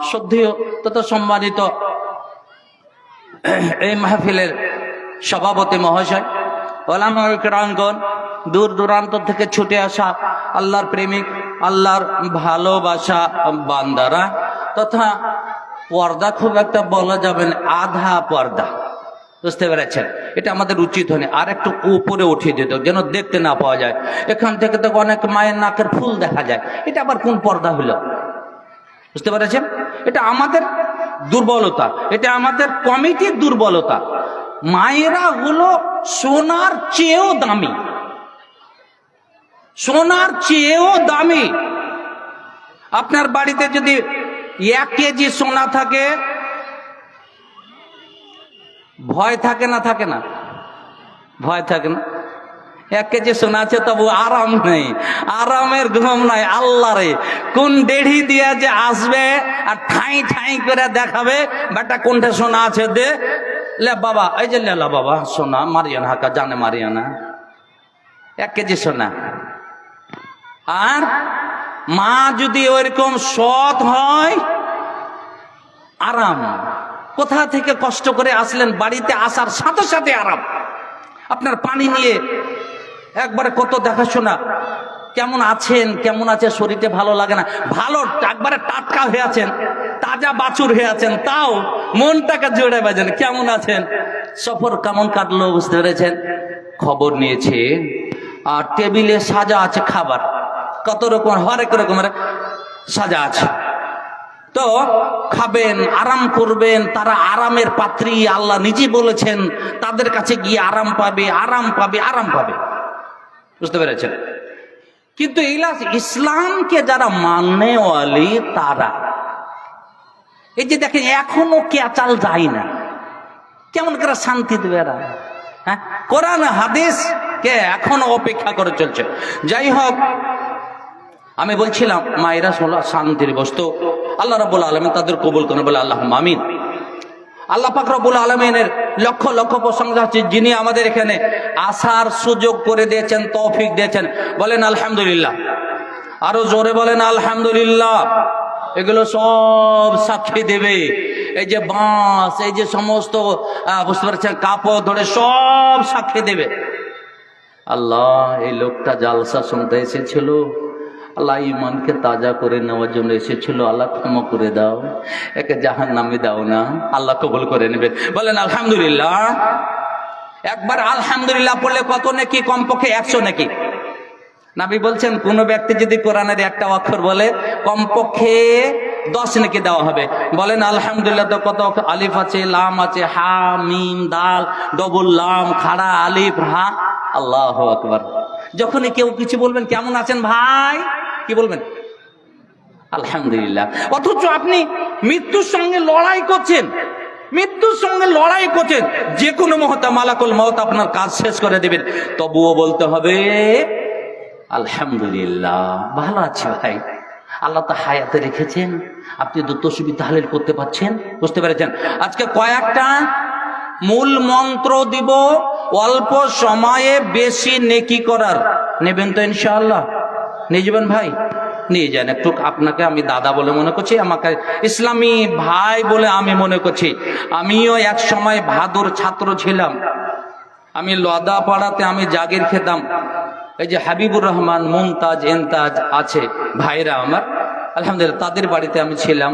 শ্রদ্ধেয় তথা সম্মানিত এই মাহফিলের সভাপতি মহাশয়, ওলামায়ে কেরামগণ, দূর দূরান্ত থেকে ছুটে আসা আল্লাহর প্রেমিক, আল্লাহর ভালোবাসা বান্দারা, তথা পর্দা খুব একটা বলা যাবে না, আধা পর্দা, বুঝতে পেরেছেন? এটা আমাদের উচিত হয়নি, আর একটু উপরে উঠিয়ে দিত যেন দেখতে না পাওয়া যায়। এখান থেকে তো অনেক মায়ের নাকের ফুল দেখা যায়, এটা আবার কোন পর্দা হলো? বুঝতে পেরেছেন? এটা আমাদের দুর্বলতা, এটা আমাদের কমিটির দুর্বলতা। মায়েরা হলো সোনার চেয়েও দামি, সোনার চেয়েও দামি। আপনার বাড়িতে যদি 1 কেজি সোনা থাকে, ভয় থাকে না? থাকে না? ভয় থাকে না? 1 কেজি সোনা আছে তবু আরাম নেই, আরামের ঘুম নাই। আল্লাহ রে, কোন দেড়ি দিয়া যে আসবে আর ঠাই ঠাই করে দেখাবে বেটা কোনটা সোনা আছে, দে লে বাবা, এই যে লেলা বাবা সোনা, মারিয়ানা হাকা জানে মারিয়ানা, 1 কেজি সোনা। আর মা যদি ওইরকম সৎ হয়, আরাম। কোথা থেকে কষ্ট করে আসলেন, বাড়িতে আসার সাথে সাথে আরাম। আপনার পানি নিয়ে একবারে কত দেখাশোনা, কেমন আছেন, কেমন আছে, শরীরটা ভালো লাগে না, ভালো একবারে টাটকা হয়ে আছেন, তাজা বাছুর হয়ে আছেন, তাও মনটাকে জোড়ে বাজেন, কেমন আছেন, সফর কেমন কাটলো, বুঝতে পেরেছেন? খবর নিয়েছে। আর টেবিলে সাজা আছে খাবার, কত রকম, হরেক রকমের সাজা আছে। তো খাবেন, আরাম করবেন, তারা আরামের পাত্রী, আল্লাহ নিজে বলেছেন তাদের কাছে গিয়ে আরাম পাবে, আরাম পাবে, আরাম পাবে, বুঝতে পেরেছেন? কিন্তু ইসলামকে যারা মানেওয়ালি তারা, এই যে দেখেন এখনো কেচাল যায় না, কেমন করে শান্তি দেবে এরা? হ্যাঁ, কোরআন হাদিস কে এখনো অপেক্ষা করে চলছে। যাই হোক, আমি বলছিলাম মায়েরা শান্তির বস্তু, আল্লাহ রাব্বুল আলামিন তাদের কবুল করেন, বলে আল্লাহ আমিন। আল্লাহ পাক রব্বুল আলামিনের লক্ষ লক্ষ প্রশংসা আছে, যিনি আমাদের এখানে আসার সুযোগ করে দিয়েছেন, তৌফিক দিয়েছেন, বলেন আলহামদুলিল্লাহ। আরো জোরে বলেন আলহামদুলিল্লাহ। এগুলো সব সাক্ষী দেবে, এই যে বাঁশ, এই যে সমস্ত বুঝতে পারছেন কাপড় ধরে সব সাক্ষী দেবে। আল্লাহ, এই লোকটা জালসা শুনতে এসেছিল, আল্লাহ ইমানকে তাজা করে নেওয়ার জন্য এসেছিল, আল্লাহ ক্ষমা করে দাও, একে জাহান্নামে দাও না, আল্লাহ কবুল করে নেবেন, বলেন আলহামদুলিল্লাহ। একবার আলহামদুলিল্লাহ পড়লে কত নাকি? কমপক্ষে 100 নাকি। নবী বলছেন কোন ব্যক্তি যদি কোরআনের একটা অক্ষর বলে কমপক্ষে 10 নাকি দেওয়া হবে। বলেন আলহামদুলিল্লাহ। তো কত আলিফ আছে, লাম আছে, হা মিম দাল ডবল লাম খাড়া আলিফ হা, আল্লাহু আকবার। যখনই কেউ কিছু বলবেন, কেমন আছেন ভাই, কি বলবেন? আলহামদুলিল্লাহ। অথচ আপনি মৃত্যুর সঙ্গে লড়াই করছেন, মৃত্যুর সঙ্গে লড়াই করছেন, যে কোনো মুহূর্তে মালাকুল মউত আপনার কাজ শেষ করে দিবেন, তবুও বলতে হবে আলহামদুলিল্লাহ, ভালো আছে ভাই, আল্লাহ তো হায়াতে রেখেছেন, আপনি তো তসবিহ তাহলিল করতে পারছেন, বুঝতে পেরেছেন? আজকে কয়েকটা মূল মন্ত্র দিব, অল্প সময়ে বেশি নেকি করার। নেবেন তো ইনশাআল্লাহ? নিয়ে যাবেন ভাই, নিয়ে যান। একটু আপনাকে আমি দাদা বলে মনে করছি, আমাকে ইসলামী ভাই বলে আমি মনে করছি। আমিও এক সময় ভাদুর ছাত্র ছিলাম, আমি লদা পাড়াতে আমি জাগির খেতাম। এই যে হাবিবুর রহমান, মুমতাজ, এনতাজ আছে ভাইরা আমার, আলহামদুলিল্লাহ তাদের বাড়িতে আমি ছিলাম।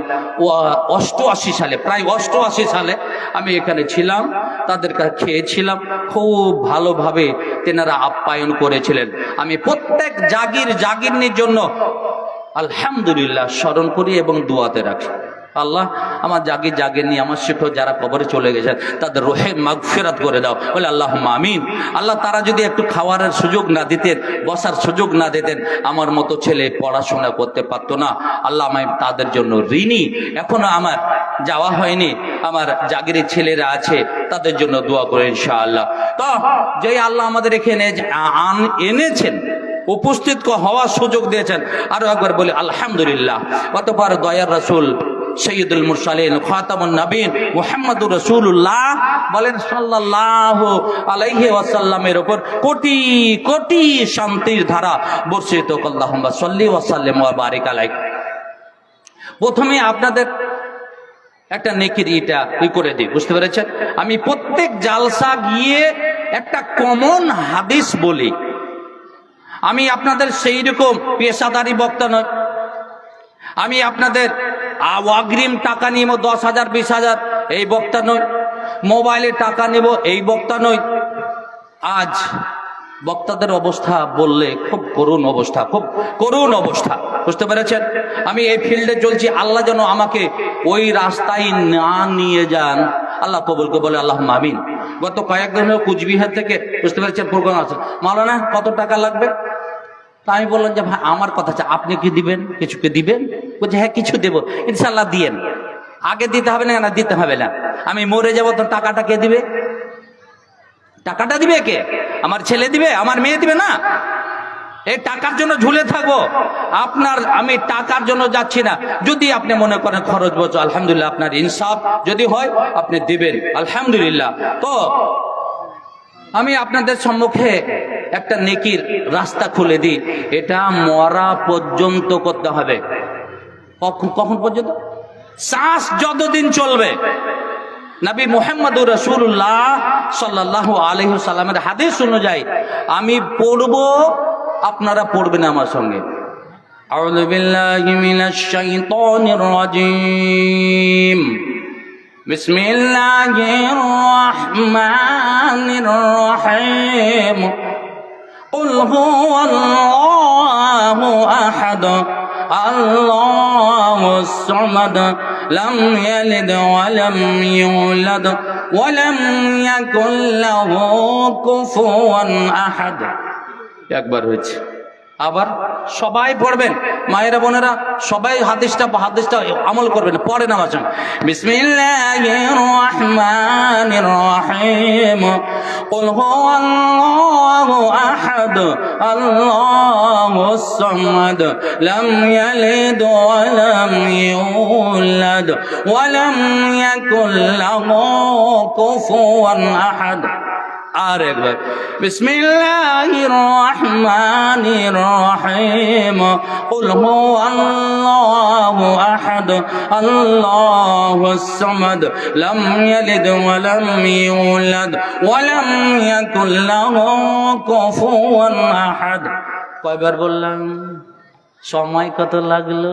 88 সালে, প্রায় 88 সালে আমি এখানে ছিলাম, তাদের কাছে খেয়েছিলাম, খুব ভালোভাবে তেনারা আপ্যায়ন করেছিলেন। আমি প্রত্যেক জাগিরনির জন্য আলহামদুলিল্লাহ স্মরণ করি এবং দোয়াতে রাখি। আল্লাহ আমার জাগিরনি, আমার শিক্ষক যারা কবরে চলে গেছেন তাদের রুহে মাগফিরাত করে দাও, বলে আল্লাহ আমিন। আল্লাহ, তারা যদি একটু খাওয়ার সুযোগ না দিতেন, বসার সুযোগ না দিতেন, আমার মতো ছেলে পড়াশোনা করতে পারতো না। আল্লাহ, আমি তাদের জন্য ঋণী। এখনো আমার যাওয়া হয়নি, আমার জাগিরের ছেলেরা আছে, তাদের জন্য দোয়া করে ইনশাআল্লাহ। তো যে আল্লাহ আমাদের এখানে এনেছেন, উপস্থিত হওয়ার সুযোগ দিয়েছেন, আরো একবার বলি আলহামদুলিল্লাহ। অতঃপর দয়ার রাসূল সৈয়দুল মুরসালিন খাতামুন নবীন মুহাম্মদুর রাসূলুল্লাহ বলেন সাল্লাল্লাহু আলাইহি ওয়াসাল্লামের উপর কোটি কোটি শান্তির ধারা বর্ষিত হোক। আল্লাহুম্মা সাল্লি ওয়া সাল্লিম ওয়া বারিক আলাইহি। প্রথমে আপনাদের একটা নেকির করে দিই, বুঝতে পেরেছেন? আমি প্রত্যেক জালসা গিয়ে একটা কমন হাদিস বলি। আমি আপনাদের সেই রকম পেশাদারি বক্তা নয়। আমি আপনাদের অগ্রিম টাকা নিব 10,000 20,000 এই বক্তা নই। মোবাইলে টাকা নেব এই বক্তা নই। আজ বক্তাদের অবস্থা বললে খুব করুণ অবস্থা, খুব করুণ অবস্থা, বুঝতে পেরেছেন? আমি এই ফিল্ডে চলছি, আল্লাহ যেন আমাকে ওই রাস্তায় না নিয়ে যান, আল্লাহ কবুলকে বলে আল্লাহ আমিন। গত কয়েকদিন হলো কুচবিহার থেকে, বুঝতে পেরেছেন, প্রোগ্রাম আছে। মাওলানা কত টাকা লাগবে? তা আমি বললাম যে ভাই আমার কথা আছে, আপনি কি দিবেন? কিছুকে দিবেন? বলছে হ্যাঁ কিছু দেবো, ইনশাল্লাহ দিয়েন। আগে দিতে হবে না? না দিতে হবে না। আমি মরে যাবো তো টাকাটা কে দিবে? টাকাটা দিবে কে? আমার ছেলে দিবে? আমার মেয়ে দিবে? না, এই টাকার জন্য ঝুলে থাকবো? আমি টাকার জন্য যাচ্ছি না। যদি আপনি মনে করেন খরচ বলছো, আলহামদুলিল্লাহ, আপনার ইনসাফ যদি হয় আপনি দিবেন, আলহামদুলিল্লাহ। তো আমি আপনাদের সম্মুখে একটা নেকির রাস্তা খুলে দিই। এটা মরা পর্যন্ত করতে হবে। কখন পর্যন্ত? শ্বাস যতদিন চলবে। নবী মুহাম্মদুর রাসূলুল্লাহ সাল্লাল্লাহু আলাইহি ওয়াসাল্লামের হাদিস অনুযায়ী আমি পড়ব, আপনারা পড়বেন আমার সঙ্গে। আউযু বিল্লাহি মিনাশ শাইতানির রাজীম। বিসমিল্লাহির রহমানির রহিম। কুল হুয়াল্লাহু আহাদ আল্লাহুস সামাদ লাম ইয়ালিদ ওয়া লাম ইউলাদ ওয়া লাম ইয়াকুল লাহু কুফুয়ান আহাদ। একবার হয়েছে, আবার সবাই পড়বেন, মায়েরা বোনেরা সবাই হাদিসটা আমল করবেন, পড়েন আমার সঙ্গে। বিসমিল্লাহির রহমানির রহিম। কুল হুয়াল্লাহু আহাদ আল্লাহুস সামাদ লাম ইয়ালিদ ওয়া লাম ইউলাদ ওয়া লাম ইয়াকুল লাহু কুফুয়ান আহাদ। আর একবার বিসমিল্লাহির রহমানির রহিম। কুল হুয়াল্লাহু আহাদ আল্লাহুস সামাদ লাম ইয়ালিদ ওয়া লাম ইউলাদ ওয়া লাম ইয়াকুল লাহু কুফুয়ান আহাদ। কয়বার বললাম? সময় কত লাগলো?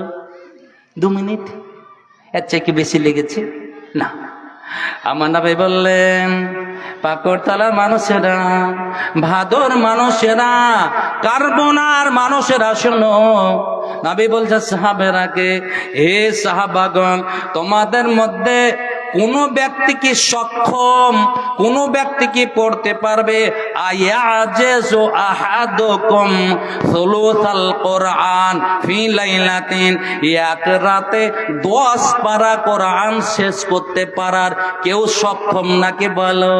2 মিনিট? এর চেয়ে কি বেশি লেগেছে? না। আমার নবী বললেন, পাকড়তলার মানুষেরা, ভাদর মানুষেরা, কার্বনার মানুষেরা শোনো। নবী বলছে সাহাবেরাকে, হে সাহাবাগণ, তোমাদের মধ্যে কোন ব্যক্তি কি সক্ষম, কোন ব্যক্তি কি পড়তে পারবে? আয়াজু আহাদুকুম সুলুসাল কোরআন ফি লাইলাতিন, এক রাতে 10 পারা কোরআন শেষ করতে পারার কেউ সক্ষম নাকি বলো?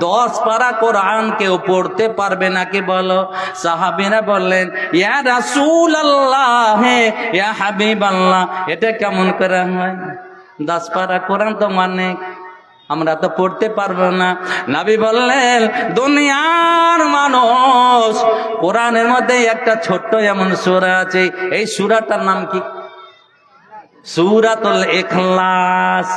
10 পারা কোরআন কেউ পড়তে পারবে নাকি বলো? সাহাবীরা বললেন, ইয়া রাসূলুল্লাহ, ইয়া হাবিবাল্লাহ, এটা কেমন করে হয়? 10 পারা কোরআন তো মানে আমরা তো পড়তে পারবো না। নবী বললেন, দুনিয়ার মানুষ, কোরআনের মধ্যে একটা ছোট্ট এমন সূরা আছে, এই সূরাটার নাম কি? সূরাতুল ইখলাস।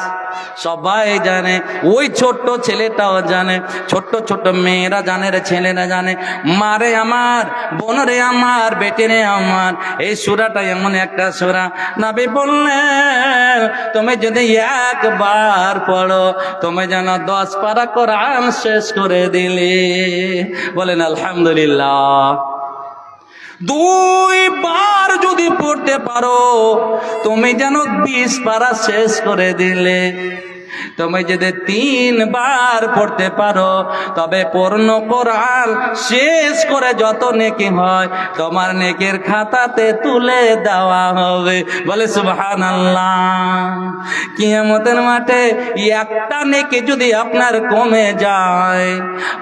সবাই জানে, ওই ছোট্ট ছেলেটাও জানে, ছোট্ট ছোট্ট মেয়েরা জানে, রে ছেলেরা জানে। মারে আমার, বোনরে আমার, বেটেরে আমার, এই সূরাটা এমন একটা সূরা। নবী বললেন, তুমি যদি একবার পড়ো, তুমি যেন 10 পারা কোরআন শেষ করে দিলে। বলেন আলহামদুলিল্লাহ। 2 বার যদি পড়তে পারো, তুমি যেন 20 পারা শেষ করে দিলে। তুমি যদি 3 বার পড়তে পারো, তবে পূর্ণ কোরআন শেষ করে যত নেকি হয় তোমার নেকির খাতাতে তুলে দেওয়া হবে। বলে সুবহানাল্লাহ। কিয়ামতের মাঠে একটা নেকি যদি আপনার কমে যায়,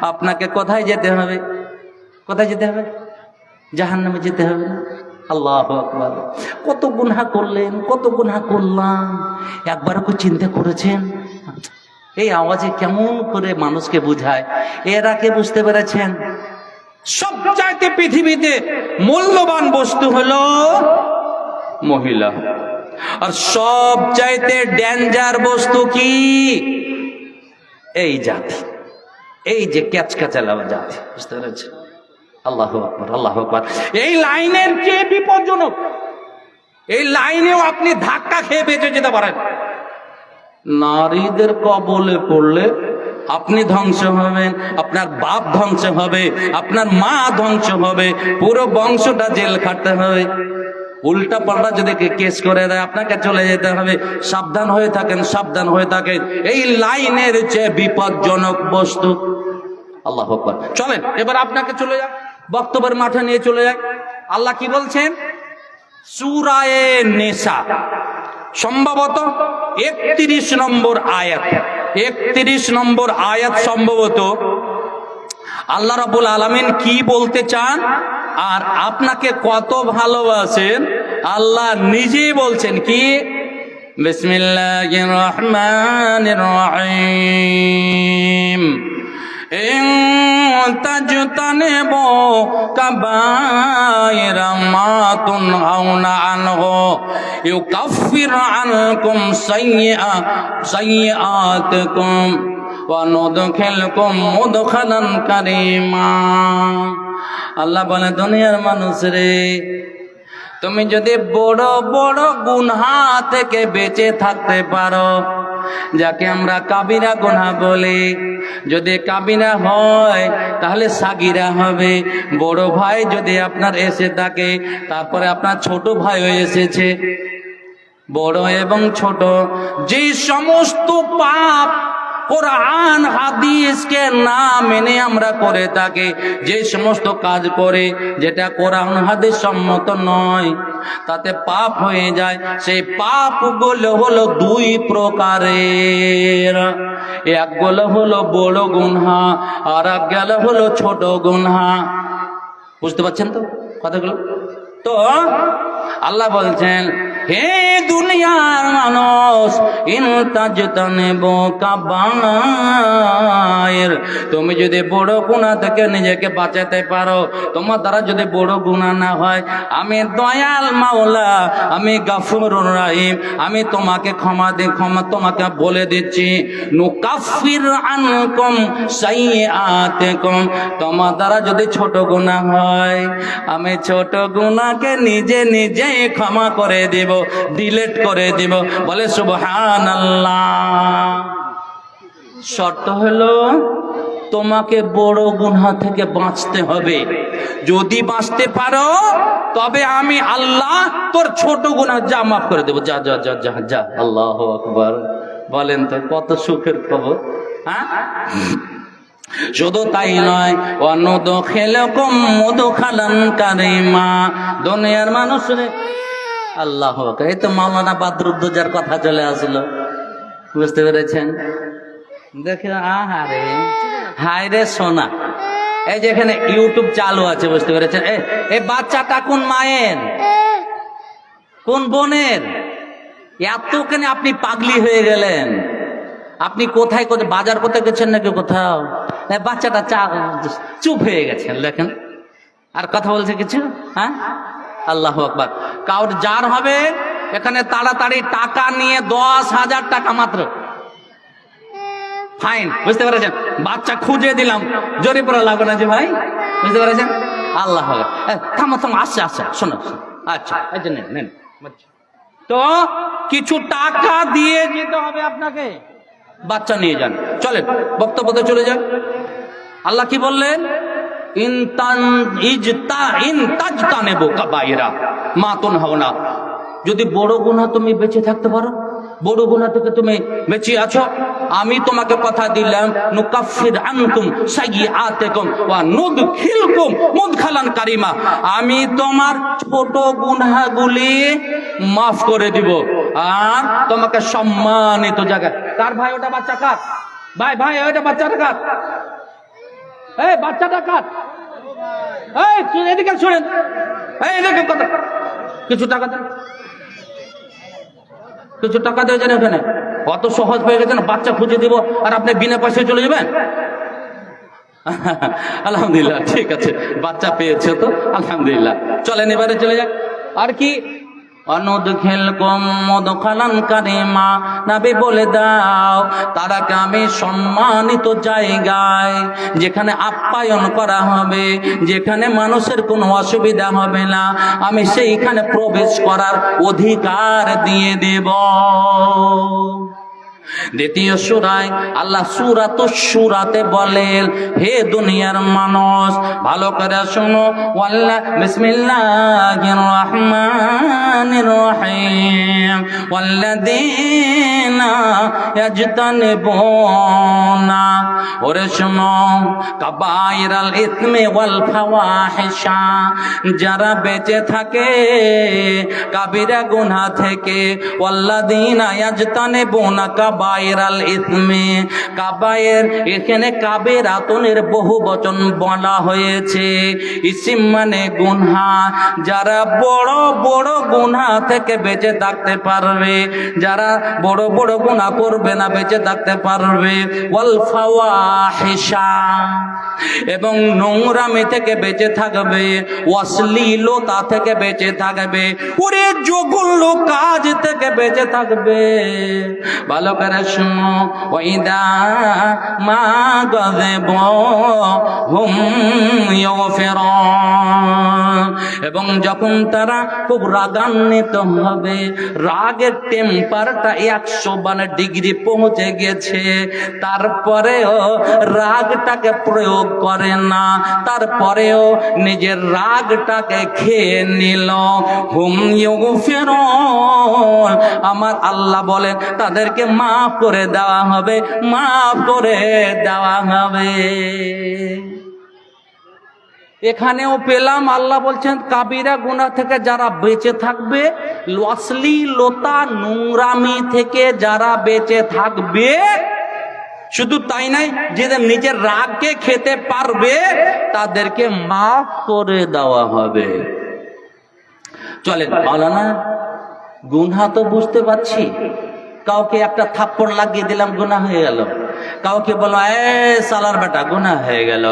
আপনাকে কোথায় যেতে হবে? কোথায় যেতে হবে? জাহান্নামে যেতে হবে। আল্লাহু আকবার। কত গুনাহ করলেন, কত গুনাহ করলাম, একবারও কি চিন্তা করেছেন? এই আওয়াজে কেমন করে মানুষকে বুঝায়, এরা কে বুঝতে পেরেছেন? সবচাইতে পৃথিবীতে মূল্যবান বস্তু হলো মহিলা। আর সব চাইতে ডেঞ্জার বস্তু কি? এই জাতি, এই যে ক্যাচক্যাচালা জাতি, বুঝতে পেরেছেন? আল্লাহু আকবার, আল্লাহু আকবার। এই লাইনের চেয়ে বিপজ্জনক, এই লাইনেও আপনি ধাক্কা খেয়ে বেঁচে যেতে পারেন। নারীদের কবলে পড়লে আপনি ধ্বংস হবেন, আপনার বাপ ধ্বংস হবে, আপনার মা ধ্বংস হবে, পুরো বংশটা জেল খাটতে হবে। উল্টা পাল্টা যদি কেস করে দেয় আপনাকে চলে যেতে হবে। সাবধান হয়ে থাকেন, সাবধান হয়ে থাকেন। এই লাইনের চেয়ে বিপজ্জনক বস্তু। আল্লাহু আকবার। চলেন এবার আপনাকে চলে যান, বক্তব্যের মাঠে নিয়ে চলে যায়। আল্লাহ কি বলছেন? সূরা নিসা সম্ভবত 31 নম্বর আয়াত, 31 নম্বর আয়াত সম্ভবত আল্লাহ রাব্বুল আলামিন কি বলতে চান আর আপনাকে কত ভালোবাসেন আল্লাহ নিজেই বলছেন। কি? বিসমিল্লাহির রহমানির রহিম। ইন তাজতানিবু কাবায়িরা মা তুনহাউনা আনহু ইউকাফির আনকুম সাইয়্যাতিকুম ওয়া নুদখিলকুম মুদখালান কারীমা। আল্লাহ বলে, দুনিয়ার মানুষ রে, তুমি যদি বড় বড় গুনাহ থেকে বেঁচে থাকতে পারো, যাকে আমরা কাবিরা গুনাহ বলি, যদি কাবিরা হয় তাহলে সাগিরা হবে। বড় ভাই যদি আপনার এসে থাকে, তারপরে আপনার ছোট ভাইও এসেছে, বড় এবং ছোট যে সমস্ত পাপ কোরআন হাদিসকে না মেনে আমরা করে থাকি, যে সমস্ত কাজ করে যেটা কোরআন হাদিস সম্মত নয়, তাতে পাপ হয়ে যায়। সেই পাপগুলো হলো দুই প্রকারের। একগুলো হলো বড় গুনাহ আর একগুলো হলো ছোট গুনাহ। বুঝতে পারছেন তো কথাগুলো? তো আল্লাহ বলছেন, হে দুনিয়ার মানুষ, ইন তাজতানিবু কাবায়ির, তুমি যদি বড় গুনাহ থেকে নিজেকে বাঁচাতে পারো, তোমার দ্বারা যদি বড় গুনাহ না হয়, আমি দয়াল মাওলা, আমি গাফুরুর রহিম, আমি তোমাকে ক্ষমা তোমাকে বলে দিচ্ছি, নুকাফির আনকুম সাইয়্যাতিকুম, তোমার দ্বারা যদি ছোট গুনাহ হয়, আমি ছোট গুনাহকে নিজে নিজে ক্ষমা করে দেব, ডিলিট করে দিব। বলে সুবহানাল্লাহ। শর্ত হলো তোমাকে বড় গুনাহ থেকে বাঁচতে হবে। যদি বাঁচতে পারো তবে আমি আল্লাহ তোর ছোট গুনাহ যা মাফ করে দেব। যা যা যা যা যা। আল্লাহু আকবার। বলেন তো কত সুখের খবর। হ্যাঁ, শুধু তাই নয়, ওয়ানুদখিলকুম মুদখালান কারীমা। দুনিয়ার মানুষ রে, আল্লাহ, এই তো মাওলানা বাদরুদ্দোজার কথা চলে আসলো। বুঝতে পেরেছেন? দেখে আহারে হায় রে সোনা। এই যে এখানে ইউটিউব চালু আছে, বুঝতে পেরেছেন? এই বাচ্চাটা কোন মায়ের, কোন বোনের? এতখানি আপনি পাগলি হয়ে গেলেন। আপনি কোথায় কোথায় বাজার করতে গেছেন নাকি কোথাও? বাচ্চাটা চুপ হয়ে গেছেন, দেখেন আর কথা বলছে কিছু। হ্যাঁ, আল্লাহু আকবার। কাউর যার হবে এখানে তাড়াতাড়ি টাকা নিয়ে 10,000 টাকা মাত্র ফাইন। বুঝতে পেরেছেন? বাচ্চা খুঁজে দিলাম, জরিমানা লাগবে না যে ভাই। বুঝতে পেরেছেন? আল্লাহ থামো থামো, আসছে আসছে, শোনো। আচ্ছা, এই যে নেন। তো কিছু টাকা দিয়ে যেতে হবে আপনাকে, বাচ্চা নিয়ে যান। চলেন বক্তব্যতে চলে যান। আল্লাহ কি বললেন? ইন তাজতানিবু কাবায়িরা মা তুনহাউনা। যদি বড় গুনাহ তুমি বেঁচে থাকতে পারো, বড় গুনাহ থেকে তুমি বেঁচে আছো, আমি তোমাকে কথা দিলাম, নুকাফির আনকুম সাইয়্যাতিকুম ওয়া নুদখিলকুম মুদখালান কারীমা। আমি তোমার ছোট গুনাহগুলি মাফ করে দিব আর তোমাকে সম্মানিত জায়গায়। কার ভাই ওটা? বাচ্চা কার ভাই? ভাই ওটা বাচ্চাটা কার? এই বাচ্চাটা কার? এই এদিকে শুনেন, এই এদিকে কথা। কিছু টাকা দেন, কিছু টাকা দিয়েছেন এখানে। কত সহজ হয়ে গেছে না, বাচ্চা খুঁজে দিব আর আপনি বিনা পয়সায় চলে যাবেন। আলহামদুলিল্লাহ, ঠিক আছে, বাচ্চা পেয়েছে তো আলহামদুলিল্লাহ। চলেন এবারে চলে যাক। আর কি অনুদখিলকুম মুদখালান কারীমা, নবী বলে দাও তারাকে আমি সম্মানিত জায়গায়, যেখানে আপ্যায়ন করা হবে, যেখানে মানুষের কোনো অসুবিধা হবে না, আমি সেইখানে প্রবেশ করার অধিকার দিয়ে দেব। দ্বিতীয় সূরায় আল্লাহ সূরাতুশ শূরাতে বলেন, হে দুনিয়ার মানুষ ভালো করে শোনো, বিসমিল্লাহির রহমানির রহিম, ওয়াল্লাযীনা ইয়াজতানিবুনা, ওরে শোনো, কাবায়িরাল ইসমি ওয়াল ফাওয়াহিশা, যারা বেঁচে থাকে কাবিরা গুনাহ থেকে, ওয়াল্লাযীনা ইয়াজতানিবুনা কাবায়িরাল ইসমি, কাবায়ের এখানে কাবেরাতুনের বহু বচন বলা হয়েছে। ইসম মানে গুনাহ, যারা বড় বড় গুনাহ থেকে বেঁচে থাকতে পারবে, যারা বড় বড় গুনাহ করবে না, বেঁচে থাকতে পারবে। ওয়াল ফাওয়াহিশা, এবং নোংরামি থেকে বেঁচে থাকবে, অশ্লীলতা থেকে বেঁচে থাকবে, ওরে জঘন্য কাজ থেকে বেঁচে থাকবে। ভালো করে শুনো, ওয়াইদা মা গাযিব হুম ইগফিরুন, এবং যখন তারা খুব রাগান্বিত হবে, রাগের টেম্পারটা 100 ডিগ্রি পৌঁছে গেছে, তারপরেও রাগটাকে প্রয়োগ করে না, তারপরেও নিজের রাগটাকে খেয়ে নিল, হুম ইগফিরুন, আমার আল্লাহ বলেন তাদেরকে মাফ করে দেওয়া হবে, মাফ করে দেওয়া হবে। এখানেও পেলাম আল্লাহ বলছেন কাবিরা গুনাহ থেকে যারা বেঁচে থাকবে, অশ্লীলতা নোংরামি থেকে যারা বেঁচে থাকবে, শুধু তাই নাই, যাদের নিজের রাগকে খেতে পারবে তাদেরকে মাফ করে দেওয়া হবে। চলেন মাওলানা, গুনাহ তো বুঝতে পারছি, কাউকে একটা থাপ্পড় লাগিয়ে দিলাম গুনাহ হয়ে গেল, কাউকে বলো এ সালার বেটা গুনাহ হয়ে গেল,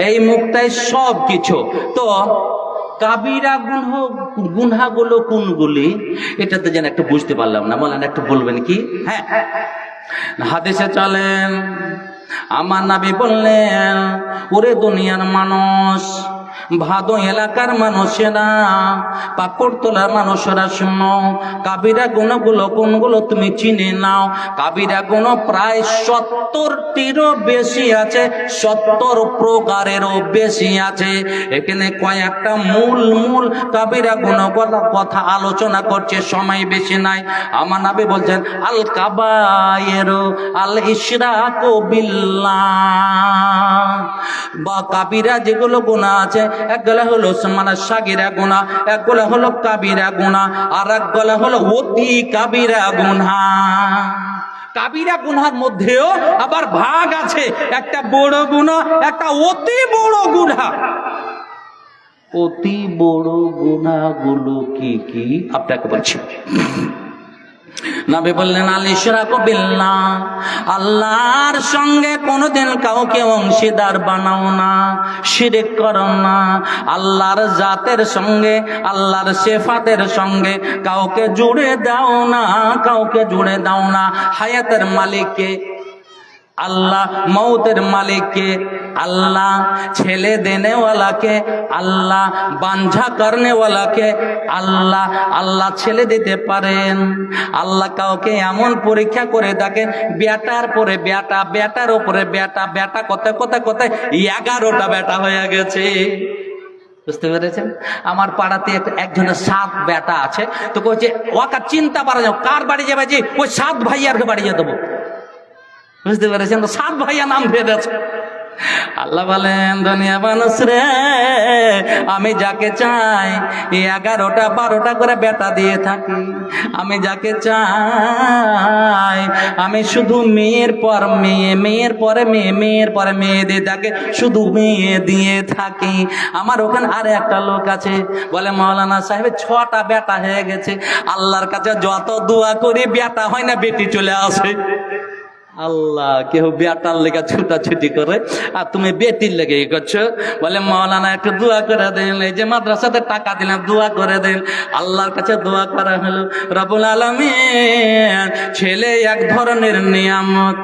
এই মুখটাই সব কিছু। তো কাবিরা গুনাহগুলো কোনগুলি, এটা তো যেন একটু বুঝতে পারলাম না, বলেন একটু বলবেন কি? হ্যাঁ, হাদিসে চলেন, আমার নবী বললেন, ওরে দুনিয়ার মানুষ, ভাদো এলাকার মানুষেরা, পাকড়তলার মানুষেরা শোনো, কাবিরা গুণগুলো কোনগুলো তুমি চিনে নাও। কাবিরা গুণ প্রায় 70টিরও বেশি আছে, 70 প্রকারেরও বেশি আছে। এখানে কয়েকটা মূল কাবিরা গুণ কথা আলোচনা করছে, সময় বেশি নাই। আমার নবী বলছেন, আল কাবায়েরু আল ইশরাকু বিল্লাহ, বা কাবিরা যেগুলো গুনাহ আছে, একগুলা হলো মানে সাগিরা গুনাহ, একগুলা হলো কাবিরা গুনাহ, আর একগুলা হলো অতি কাবিরা গুনাহ। কাবিরা গুনার মধ্যেও আবার ভাগ আছে, একটা বড় গুনাহ, একটা অতি বড় গুনাহ। অতি বড় গুনাহগুলো কি কি আপনাকে বলছি। নবী বললেন, আল ইশরাকু বিল্লাহ, আল্লাহর সঙ্গে কোনোদিন কাউকে অংশীদার বানাও না, শিরক করো না। আল্লাহর জাতের সঙ্গে, আল্লাহর সিফাতের সঙ্গে কাউকে জুড়ে দাও না, কাউকে জুড়ে দাও না। হায়াতের মালিককে আল্লাহ, মৌতের মালিককে আল্লাহ, ছেলে দেনেওয়ালাকে আল্লাহ, বাঞ্ঝা করনেওয়ালাকে আল্লাহ। আল্লাহ ছেলে দিতে পারেন, আল্লাহ কাউকে এমন পরীক্ষা করে দেখেন, বেটার পরে বেটা, বেটার ওপরে বেটা, বেটা কোথায় কোথায় কোথায় 11টা বেটা হয়ে গেছে। বুঝতে পেরেছেন? আমার পাড়াতে একজনের 7 বেটা আছে, তো কইছে ওকা চিন্তা পারা যাও, কার বাড়ি যাবে, যে ওই 7 ভাইয়ারকে বাড়ি যেতে দেবো। বুঝতে পেরেছেন? তো 7 ভাইয়া নাম ভেবেছে। আল্লাহ বলেন, দুনিয়া মানুষ রে, আমি যাকে চাই 11টা 12টা করে বেটা দিয়ে থাকি। আমি যাকে চাই আমি শুধু মেয়ের পর মেয়ে, মেয়ের পরে মেয়ে, মেয়ের পরে মেয়ে দিয়ে তাকে শুধু মেয়ে দিয়ে থাকি। আমার ওখানে আর একটা লোক আছে, বলে মাওলানা সাহেব 6টা বেটা হয়ে গেছে, আল্লাহর কাছে যত দোয়া করি বেটা হয় না, বেটি চলে আসে। আল্লাহ, কেউ বেটার লেগে ছুটাছুটি করে আর তুমি বেটির লেগে করছো। বলে মাওলানা একটু দোয়া করে দেন, এই যে মাদ্রাসাতে টাকা দিলাম দোয়া করে দেন। আল্লাহর কাছে দোয়া করা হলো, রব্বুল আলামিন ছেলে এক ধরনের নিয়ামত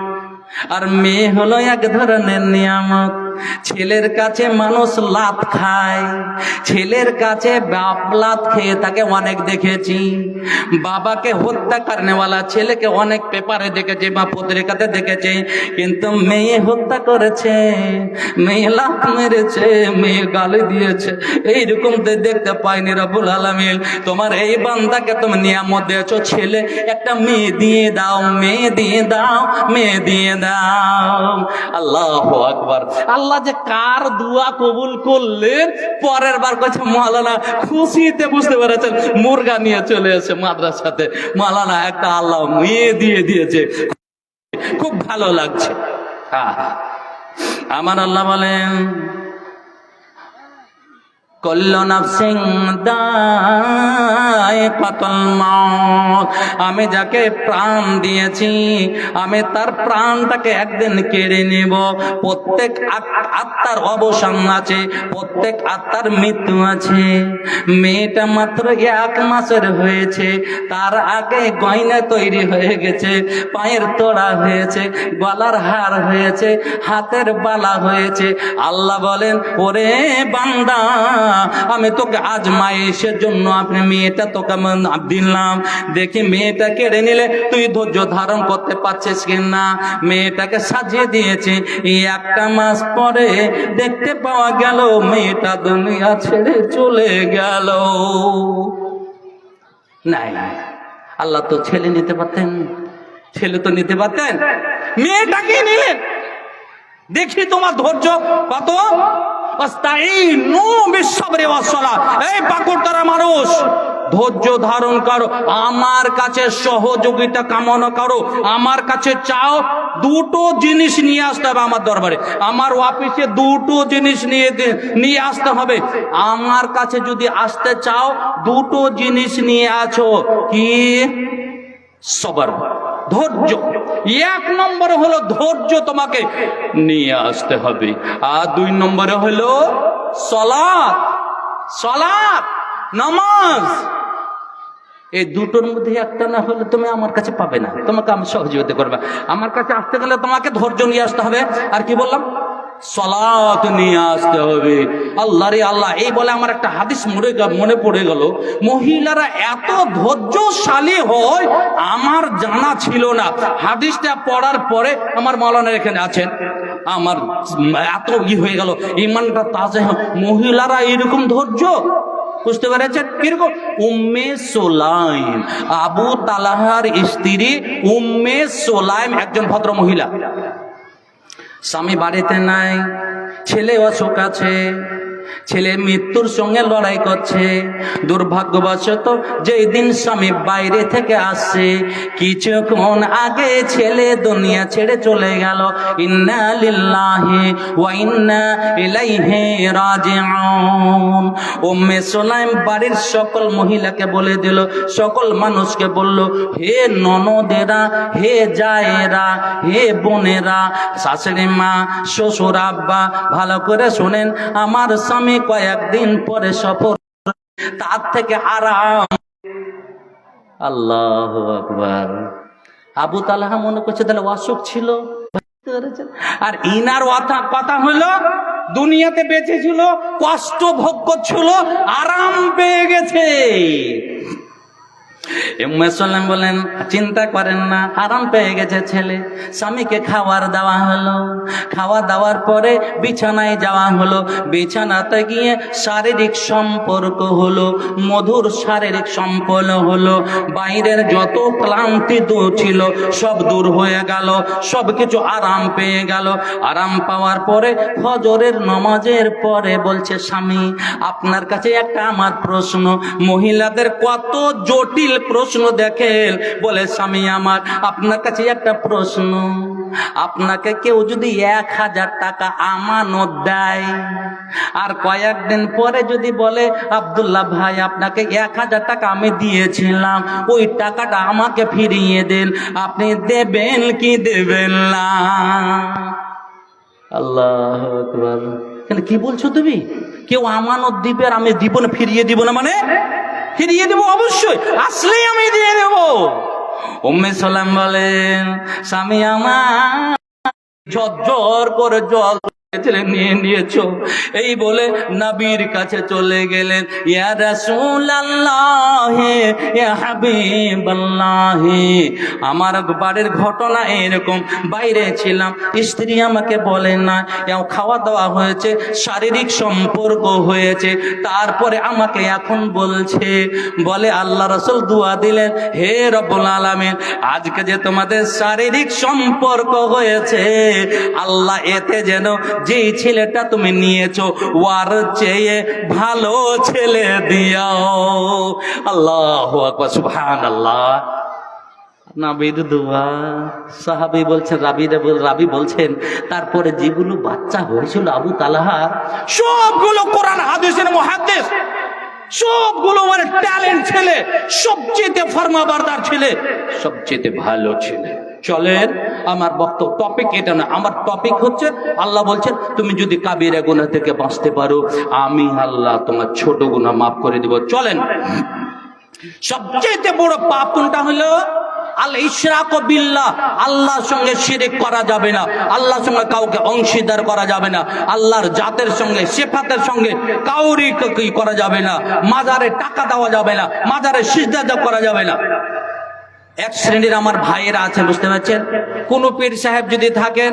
আর মেয়ে হলো এক ধরনের নিয়ামত। ছেলের কাছে মানুষ লাত খায়, ছেলের কাছে বাপ লাত খেয়ে তাকে অনেক দেখেছি। বাবাকে হত্যা করনেওয়ালা ছেলেকে অনেক পেপারে দেখেছি বা পত্রিকাতে দেখেছি, কিন্তু মেয়ে হত্যা করেছে, মেয়ে লাত মেরেছে, মেয়ে গালি দিয়েছে, এইরকম দেখতে পাইনি। রব্বুল আলামিন তোমার এই বান্দাকে তুমি নিয়ামত দিয়েছো, ছেলে একটা মেয়ে দিয়ে দাও, মেয়ে দিয়ে দাও, মেয়ে দিয়ে দাও। আল্লাহু আকবার। আল্লাহ যে কার দোয়া কবুল করলেন, পরের বার কাছে মাওলানা খুশিতে বুঝতে পেরেছেন, মুরগা নিয়ে চলে এসে মাদ্রাসাতে, মাওলানা একটা আল্লাহ মেয়ে দিয়ে দিয়েছে, খুব ভালো লাগছে। আমার আল্লাহ বলেন কুল্লু নাফসিন যায়কাতুল মাউত, আমি যাকে প্রাণ দিয়েছি আমি তার প্রাণটাকে একদিন কেড়ে নেব। প্রত্যেক আত্মার অবসান আছে, প্রত্যেক আত্মার মৃত্যু আছে। মেয়েটা মাত্র 1 মাসের হয়েছে, তার আগে গয়না তৈরি হয়ে গেছে, পায়ের তোড়া হয়েছে, গলার হার হয়েছে, হাতের বালা হয়েছে। আল্লাহ বলেন ওরে বান্দা, আমি তোকে আজমাইশের জন্য আপনি মেয়েটা তোকে দিলাম, দেখি মেয়েটা কেড়ে নিলে তুই ধৈর্য ধারণ করতে পারছিস কিনা। মেয়েটাকে সাজিয়ে দিয়েছে, 1 মাস পরে দেখতে পাওয়া গেল মেয়েটা দুনিয়া ছেড়ে চলে গেল। নাই নাই, আল্লাহ তো ছেলে নিতে পারতেন, ছেলে তো নিতে পারতেন, মেয়েটাকে নিলেন। দেখি তোমার ধৈর্য কত। এই পাকুড়তলা মানুষ, ধৈর্য ধারণ করো, আমার কাছে সহযোগিতা কামনা করো, আমার কাছে চাও। 2টো জিনিস নিয়ে আসতে হবে আমার দরবারে, আমার অফিসে 2টো জিনিস নিয়ে আসতে হবে। আমার কাছে যদি আসতে চাও 2টো জিনিস নিয়ে আছো, কি? সবর, ধৈর্য। 1 নম্বরে হলো ধৈর্য তোমাকে নিয়ে আসতে হবে, আর 2 নম্বরে হলো সালাত, সালাত নামাজ। এই 2টোর মধ্যে একটা না হলে তুমি আমার কাছে পাবে না, তোমাকে আমি সহযোগিতা করবো। আমার কাছে আসতে গেলে তোমাকে ধৈর্য নিয়ে আসতে হবে, আর কি বললাম? সালাত নিয়ে আসতে হবে। আল্লাহ রে আল্লাহ, এই বলে আমার একটা হাদিস মনে পড়ে গেল। মহিলারা এত ধৈর্যশালী হয় আমার জানা ছিল না। হাদিসটা পড়ার পরে আমার মাওলানা এখানে আছেন, আমার এত হয়ে গেল, ইমানটা তাজা। মহিলারা এরকম ধৈর্য, বুঝতে পেরেছেন কিরকম? উম্মে সুলাইম, আবু তালহার স্ত্রী উম্মে সুলাইম একজন ভদ্র মহিলা। স্বামী বাড়িতে নাই, ছেলে অসুখ আছে, ছেলে মৃত্যুর সঙ্গে লড়াই করছে। দুর্ভাগ্যবশত যেই দিন স্বামী বাইরে থেকে আসছে, কিছুক্ষণ আগে ছেলে দুনিয়া ছেড়ে চলে গেল। ইন্না লিল্লাহি ওয়া ইন্না ইলাইহি রাজিউন। উম্মে সুলাইম বাড়ির সকল মহিলাকে বলে দিল, সকল মানুষকে বলল, হে ননদেরা, হে জায়েরা, হে বোনেরা, শাশুড়ি মা, শ্বশুর আব্বা, ভালো করে শুনেন, আমার স্বামী কয়েকদিন পরে সফর, তার থেকে আরাম। আল্লাহু আকবার। আবু তালহা মনে করছে তাহলে অসুখ ছিল, আর ইনার কথা হলো দুনিয়াতে বেঁচে ছিল, কষ্ট ভোগ করছিল, আরাম পেয়ে গেছে। উম্মে সুলাইম বলেন, চিন্তা করেন না, আরাম পেয়ে গেছে ছেলে। স্বামীকে খাবার দেওয়া হলো, খাওয়া দাওয়ার পরে বিছানায় যাওয়া হলো। বিছানাতে গিয়ে শারীরিক সম্পর্ক হলো, মধুর শারীরিক সম্পর্ক হলো। বাইরের যত ক্লান্তি দূর ছিল সব দূর হয়ে গেল, সব কিছু আরাম পেয়ে গেল। আরাম পাওয়ার পরে ফজরের নামাজের পরে বলছে, স্বামী আপনার কাছে একটা আমার প্রশ্ন। মহিলাদের কত জটিল প্রশ্ন দেখেন। বলে, স্বামী আমার আপনার কাছে একটা প্রশ্ন, আপনাকে কেউ যদি 1000 টাকা আমানত দেয়, আর কয়েকদিন পরে যদি বলে আব্দুল্লাহ ভাই আপনাকে 1000 টাকা আমি দিয়েছিলাম, ওই টাকাটা আমাকে ফিরিয়ে দেন, আপনি দেবেন কি দেবেন না? আল্লাহু আকবার। কেন কি বলছো তুমি? কেউ আমানত দিবে আর আমি দিব না, ফিরিয়ে দিব না? মানে ফিরিয়ে দেবো অবশ্যই, আসলেই আমি দিয়ে দেবো। উম্মে সালাম বলেন স্বামী আমার ঝরঝর করে জল নিয়ে নিয়েছো, এই বলে নবীর কাছে চলে গেলেন। ইয়া রাসূলুল্লাহ ইয়া হাবিবাল্লাহ, আমার বাড়ির ঘটনা এরকম, বাইরে ছিলাম, স্ত্রী আমাকে বলে না, খাওয়া দাওয়া হয়েছে, শারীরিক সম্পর্ক হয়েছে, তারপরে আমাকে এখন বলছে, বলে আল্লাহ রাসূল দোয়া দিলেন, হে রব্বুল আলামিন, আজকে যে তোমাদের শারীরিক সম্পর্ক হয়েছে, আল্লাহ এতে যেন যেই ছেলেটা তুমি নিয়েছো ওর চেয়ে ভালো ছেলে দিও। আল্লাহু আকবার, সুবহানাল্লাহ। নবীর দোয়া। সাহাবী বলছেন, রাবি বলছেন, তারপরে যেগুলো বাচ্চা হয়েছিল আবু তালহা, সবগুলো কোরআন হাদিসের মুহাদ্দিস, সবগুলো মানে ট্যালেন্ট ছেলে, সবচেয়ে ফরমাবারদার ছেলে, সবচেয়ে ভালো ছেলে। চলেন, আমার বক্তব্য টপিক এটা না, আমার টপিক হচ্ছে আল্লাহ বলছেন তুমি যদি কাবিরা গুনাহ থেকে বাঁচতে পারো, আমি আল্লাহ তোমার ছোট গুনাহ মাফ করে দিব। চলেন, সবচেয়ে বড় পাপ কোনটা হলো? আল ইশরাক বিল্লাহ, আল্লাহর সঙ্গে শিরক করা যাবে না, আল্লাহর সঙ্গে কাউকে অংশীদার করা যাবে না, আল্লাহর জাতের সঙ্গে সিফাতের সঙ্গে কাউরি কি করা যাবে না, মাজারে টাকা দেওয়া যাবে না, মাজারে সিজদা করা যাবে না। এক শ্রেণীর আমার ভাইয়েরা আছে, বুঝতে পারছেন, কোন পীর সাহেব যদি থাকেন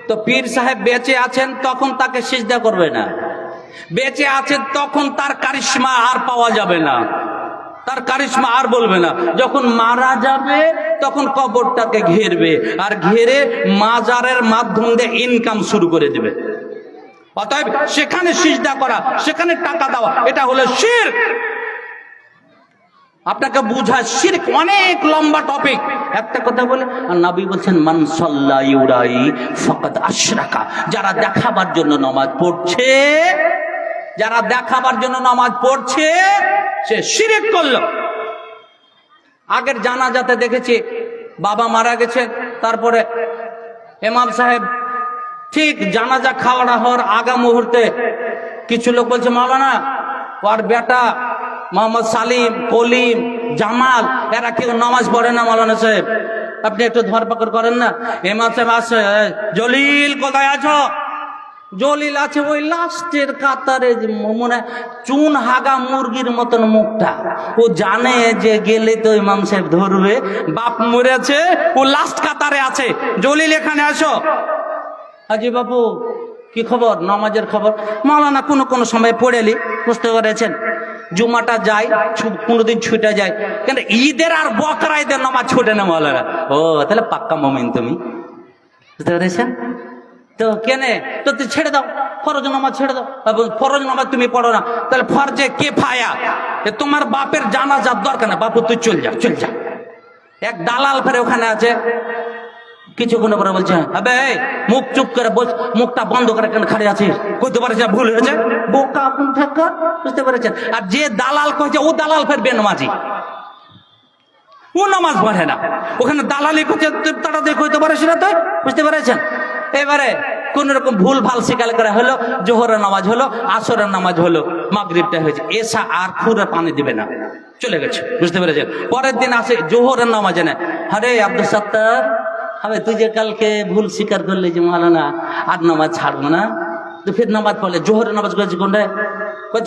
তো পীর সাহেব বেঁচে আছেন তখন তাকে সিজদা করবে না, বেঁচে আছেন তখন তার কারিশমা আর পাওয়া যাবে না, তার কারিশমা আর বলবে না, যখন মারা যাবে তখন কবরটাকে ঘেরবে, আর ঘেরে মাজারের মাধ্যম দিয়ে ইনকাম শুরু করে দেবে। অতএব সেখানে সিজদা করা, সেখানে টাকা দেওয়া, এটা হলো শিরক। আপনাকে বুঝা, শিরক অনেক লম্বা টপিক, একটা কথা বলে। আর নবী বলছেন মান সাল্লা ইউরাই ফাকাদ আশরাকা, যারা দেখাবার জন্য নামাজ পড়ছে, যারা দেখাবার জন্য নামাজ পড়ছে সে শিরক করলো। আগের জানাজাতে দেখেছি বাবা মারা গেছে, তারপরে ইমাম সাহেব ঠিক জানাজা খাওয়া হওয়ার আগা মুহূর্তে কিছু লোক বলছে মাওলানা ওর বেটা মোহাম্মদ সালিম, কলিম, জামাল এরা কেউ নামাজ পড়ে না, মাওলানা সাহেব আপনি একটু ধরপাকড় করেন না। ইমাম সাহেব আসছে, জলিল কোথায় আছো? জলিল আছে ওই লাস্টের কাতারে, মনে চুন হাগা মুরগির মতন মুখটা, ও জানে যে গেলে তো ইমাম সাহেব ধরবে, বাপ মরেছে, ও লাস্ট কাতারে আছে। জলিল এখানে আসো। হাজি বাবু কি খবর? নামাজের খবর। মাওলানা কোনো সময় পড়েলি, বুঝতে পেরেছেন, জুমাটা যায়, কোনোদিন ছুটে যায়, কিন্তু ঈদের আর বকরা ঈদের নামাজ ছুটে না মাওলানা। ও তাহলে পাক্কা মুমিন তুমি, বুঝতে পেরেছেন তো? কেনে তো তুই ছেড়ে দাও, ফরজ নামাজ ছেড়ে দাও। ফরজ নামাজ তুমি পড়ো না, তাহলে ফরজে কে ফায়া? তোমার বাপের জানাজার দরকার না, বাপু তুই চল যা, চল যা। এক দালাল ফেরে ওখানে আছে, কিছুক্ষণ পরে বলছে আবে মুখ চুপ করে বল, মুখটা বন্ধ করে কেন খাড়ে আছিস? কইতে পারে ভুল হয়েছে, বোকা কোনখানকার, বুঝতে পেরেছেন? আর যে দালাল কইছে ও দালাল ফের বেনামাজি, ও নামাজ পড়ে না, ওখানে দালালি করছে, তারা দিয়ে কইতে পারে সেটা তো, বুঝতে পেরেছেন? এবারে কোন রকম ভুল ভাল শিকাল করা হলো, জোহরের নামাজ হলো, আসরের নামাজ হলো, মাগরিবটা হয়েছে, এসা আর খুরে পানি দিবে না, চলে গেছে, বুঝতে পেরেছেন? পরের দিন আসে জোহরের নামাজে না, আরে আব্দুল সত্তার, হবে তুই যে কালকে ভুল স্বীকার করলি যে মাওলানা আর নামাজ ছাড়বো না, তো ফের নামাজ পড়লে জোহরের নামাজ করেছি কোনটা?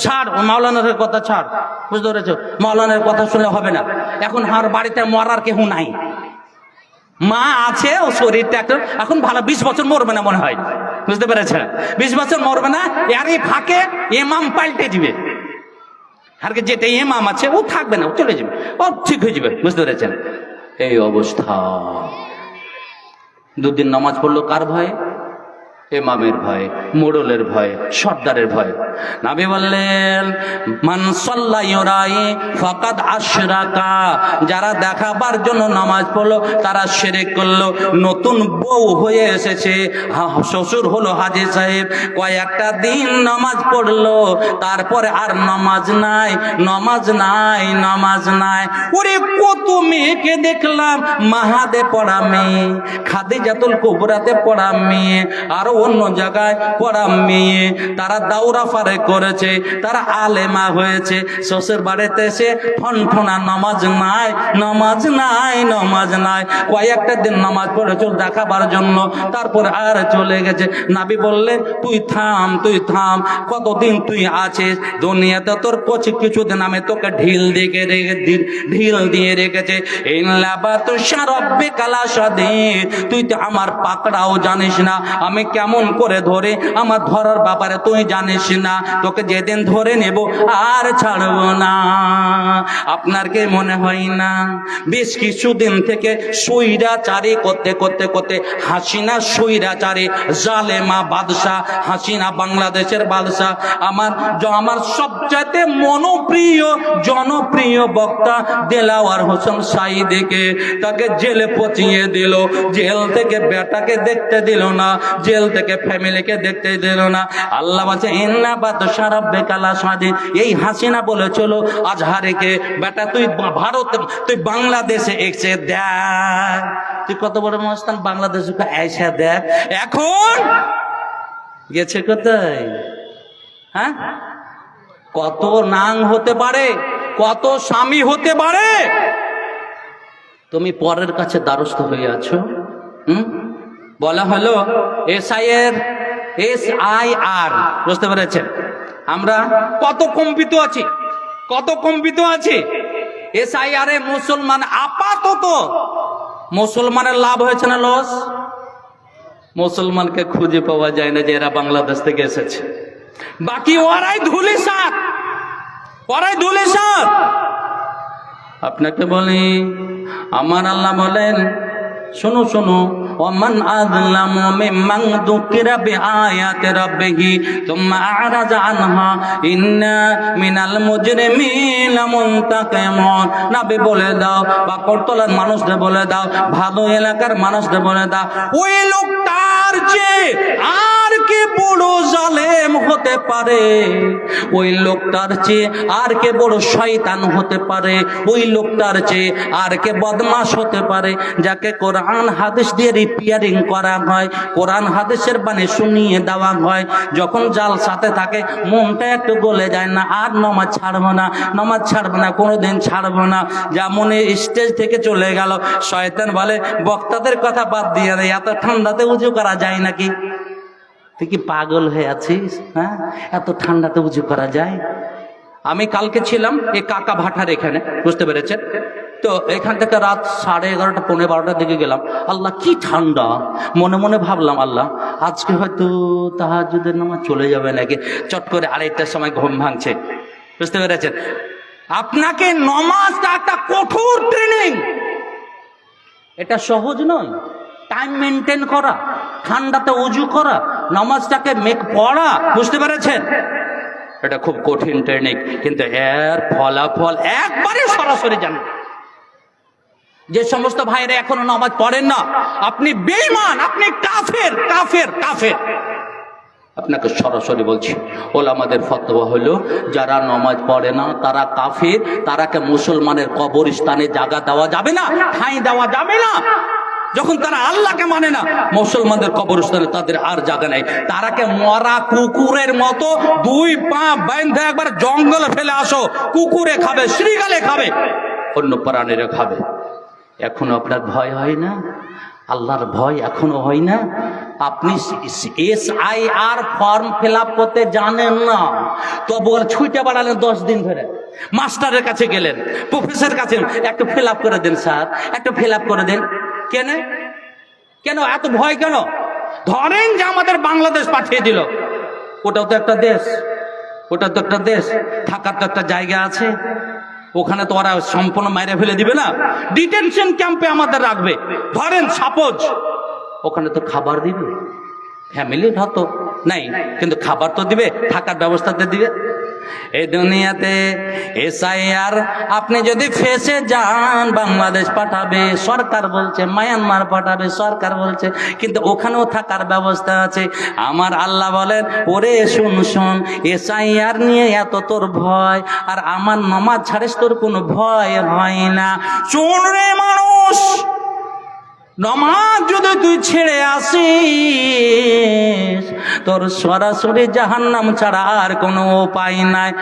ছাড়, মাওলানার কথা ছাড়, বুঝতে পেরেছো? মাওলানার কথা শুনলে হবে না। এখন আর বাড়িতে মরার কেউ নাই, মা আছে, ও শরীরটা এখন ভালো, 20 বছর মরবে না মনে হয়, বুঝতে পেরেছেন? 20 বছর মরবে না, এরই ফাঁকে ইমাম পাল্টে দিবে, আর যেটা ইমাম আছে ও থাকবে না, ও চলে যাবে, ও ঠিক হয়ে যাবে, বুঝতে পেরেছেন? এই অবস্থা। দুদিন নামাজ পড়লো কার ভয়ে? ইমামের ভয়, মোড়লের ভয়, সর্দারের ভয়। নবী বললেন মান সাল্লা ইউরাই ফাকাদ আশরাকা, যারা দেখাবার জন্য নামাজ পড়লো তারা শিরক করলো। নতুন বউ হয়ে এসেছে, শ্বশুর হলো হাজী সাহেব, কয়েকটা দিন নামাজ পড়লো, তারপরে আর নামাজ নাই, নামাজ নাই, নামাজ নাই। ওরে কত মেয়েকে দেখলাম, মাহাদে পড়া মেয়ে, খাদিজাতুল কুবরাতে পড়া মেয়ে, আরো অন্য জায়গায় পড়া মেয়ে, তারা দাওরা ফারে করেছে, তারা আলেমা হয়েছে, শ্বশুর বাড়িতে এসে ঠনঠনা নামাজ নাই, নামাজ নাই, নামাজ নাই। কয়েকটা দিন নামাজ পড়েছ দেখাবার জন্য, তারপর আর চলে গেছে। নবী বললেন তুই থাম, তুই থাম, কতদিন তুই আছিস দুনিয়াতে? তোর কচি কিছুদিন আমি তোকে ঢিল দিয়ে রেখেছে। তুই তো আমার পাকড়াও জানিস না, আমি কেমন করে ধরে, আমার ধরার ব্যাপারে তুই জানিস না, তোকে যেদিন ধরে নেব আর ছাড়বো না। আপনার কি মনে হয় না বেশ কিছুদিন থেকে স্বৈরাচারী করতে করতে করতে হাসিনা স্বৈরাচারী জালেমা বাদশা, হাসিনা বাংলাদেশের বাদশা, আমার সবচাইতে জনপ্রিয় বক্তা দেলাওয়ার হোসেন সাঈদীকে তাকে জেলে পচিয়ে দিল। জেল থেকে বেটাকে দেখতে দিল না, জেল থেকে ফ্যামিলিকে দেখতে দিল না। আল্লাহ বলছে ইন্না বাদশা রাব্বিকা লাশাদীদ। এই হাসিনা বলেছিল আজহারিকে, বেটা তুই ভারত, তুই বাংলাদেশে এসে দেখ, তুই কত বড় মস্তান, বাংলাদেশে এসে দেখ। এখন গেছে কোথায়? হ্যাঁ, কত নাং হতে পারে, কত স্বামী হতে পারে, তুমি পরের কাছে দ্বারস্থ হয়ে আছো। বলা হলো SIR, বুঝতে পেরেছেন? আমরা কত কম্পিত আছি, কত কম্পিত আছি। SIR এ মুসলমান, আপাতত মুসলমানের লাভ হয়েছে না লস? মুসলমানকে খুঁজে পাওয়া যায় না যে এরা বাংলাদেশ থেকে এসেছে, বাকি ওরাই ধুলিসাৎ, ওরাই ধুলিসাৎ। আপনাকে বলি, আমার আল্লাহ বলেন, শোনো শোনো, ওমান আযলামু মিম্মান যুকিরা বিআয়াতি রাব্বিহি তুম্মা আ'রাযা আনহা ইন্না মিনাল মুজরিমিনা মুনতাকিমুন। নবী বলে দাও, পাকড়তলার মানুষদের বলে দাও, ভালো এলাকার মানুষদের বলে দাও, ওই লোকটার যে আর কে বড় জালেম হতে পারে, ওই লোকটার চেয়ে আর কে বড় শয়তান হতে পারে, ওই লোকটার চেয়ে আর কে বদমাশ হতে পারে, যাকে কোরআন হাদিস দিয়ে রিপেয়ারিং করা হয়, কোরআন হাদিসের বাণী শুনিয়ে দেওয়া হয়। যখন জাল সাথে থাকে, মনটা একটু গলে যায় না, আর নামাজ ছাড়বো না, নামাজ ছাড়বো না, কোনোদিন ছাড়বো না। যেমন স্টেজ থেকে চলে গেল, শয়তান বলে বক্তাদের কথা বাদ দিয়ে দেয়, এত ঠান্ডাতে উজু করা যায় নাকি? তুই কি পাগল হয়ে আছিস? হ্যাঁ, এত ঠান্ডাতে উজু করা যায়? আমি কালকে ছিলাম এই কাকা ভাটার এখানে, বুঝতে পেরেছেন তো? এখান থেকে রাত 11:30 পৌনে 12টার দিকে গেলাম। আল্লাহ কি ঠান্ডা, মনে মনে ভাবলাম আল্লাহ আজকে হয়তো তাহাজ্জুদের নামাজ চলে যাবে নাকি। চট করে 2:30টার সময় ঘুম ভাঙছে, বুঝতে পেরেছেন? আপনাকে নামাজটা একটা কঠোর ট্রেনিং, এটা সহজ নয়। টাইম মেনটেন করা, ঠান্ডাতে উজু করা, নামাজটাকে পড়া, বুঝতে পেরেছেন? এটা খুব কঠিন ট্রেনিং, কিন্তু এর ফলাফল একবারে সরাসরি জানেন। যে সমস্ত ভাইরা এখনো নামাজ পড়েন না, আপনি বেঈমান, আপনি কাফের, কাফের, কাফের। আপনাকে সরাসরি বলছি, ওলামাদের ফতোয়া হলো যারা নামাজ পড়ে না তারা কাফের, তারাকে মুসলমানের কবরস্থানে জায়গা দেওয়া যাবে না, ঠাঁই দেওয়া যাবে না। যখন তারা আল্লাহকে মানে না, মুসলমানদের কবরস্থানে তাদের আর জায়গা নেই। তারাকে মরা কুকুরের মতো 2 পা বেঁধে একবার জঙ্গলে ফেলে আসো, কুকুরে খাবে, শ্রীগালে খাবে, অন্য প্রাণীরা খাবে। এখনো আপনার ভয় হয় না? আল্লাহর ভয় এখনো হয় না? আপনি SIR ফর্ম ফিল আপ করতে জানেন না, তবু ছুটে বাড়ালেন 10 দিন ধরে। মাস্টারের কাছে গেলেন, প্রফেসরের কাছে, একটু ফিল আপ করে দেন স্যার, একটু ফিল আপ করে দেন। কেন কেন এত ভয় কেন? ধরেন যে আমাদের বাংলাদেশ পাঠিয়ে দিল, ওটাও তো একটা দেশ, ওটা তো একটা দেশ, থাকার তো একটা জায়গা আছে, ওখানে তো ওরা সম্পূর্ণ মাইরে ফেলে দিবে না, ডিটেনশন ক্যাম্পে আমাদের রাখবে। ধরেন সাপোজ ওখানে তো খাবার দিবে, ফ্যামিলির হতো নাই, কিন্তু খাবার তো দিবে, থাকার ব্যবস্থাতে দিবে। এই দুনিয়াতে এসআইআর আপনি যদি ফেসে যান, বাংলাদেশ পাঠাবে সরকার বলছে, মায়ানমার পাঠাবে সরকার বলছে, কিন্তু ওখানেও থাকার ব্যবস্থা আছে। আমার আল্লাহ বলেন, ওরে শুন শোন, এসআইআর নিয়ে এত তোর ভয়, আর আমার নামাজ ছাড়িস তোর কোনো ভয় হয় না। শুন রে মানুষ, নামাজ যদি তুই ছেড়ে আসিস, তোর সরাসরি জাহান্নাম ছাড়া আর কোনো উপায় নাই।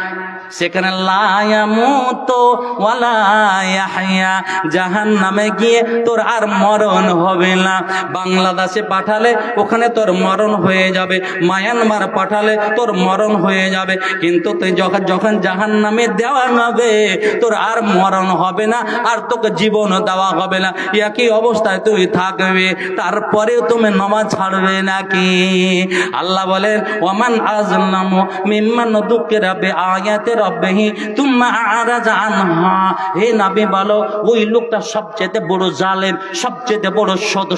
সেখানে লা ইয়ামুতু ওয়ালা ইয়াহইয়া, জাহান্নামে গিয়ে তোর আর মরণ হবে না। বাংলাদেশে পাঠালে ওখানে তোর মরণ হয়ে যাবে, মায়ানমার পাঠালে তোর মরণ হয়ে যাবে, কিন্তু তুই যখন জাহান্নামে দেওয়া হবে, তোর আর মরণ হবে না, আর তোকে জীবন দেওয়া হবে না, একই অবস্থায় তুই থাকবে। তারপরেও তুমি নামাজ ছাড়বে নাকি? আল্লাহ বলেন, ওমান আযলামু মিম্মান যুকিরা বিআয়াতি রাব্বিহি তুম্মা আ'রাযা আনহা। হে নবী বলো, ওই লোকটা সবচেয়ে বড় জালেম, সবচেয়ে বড়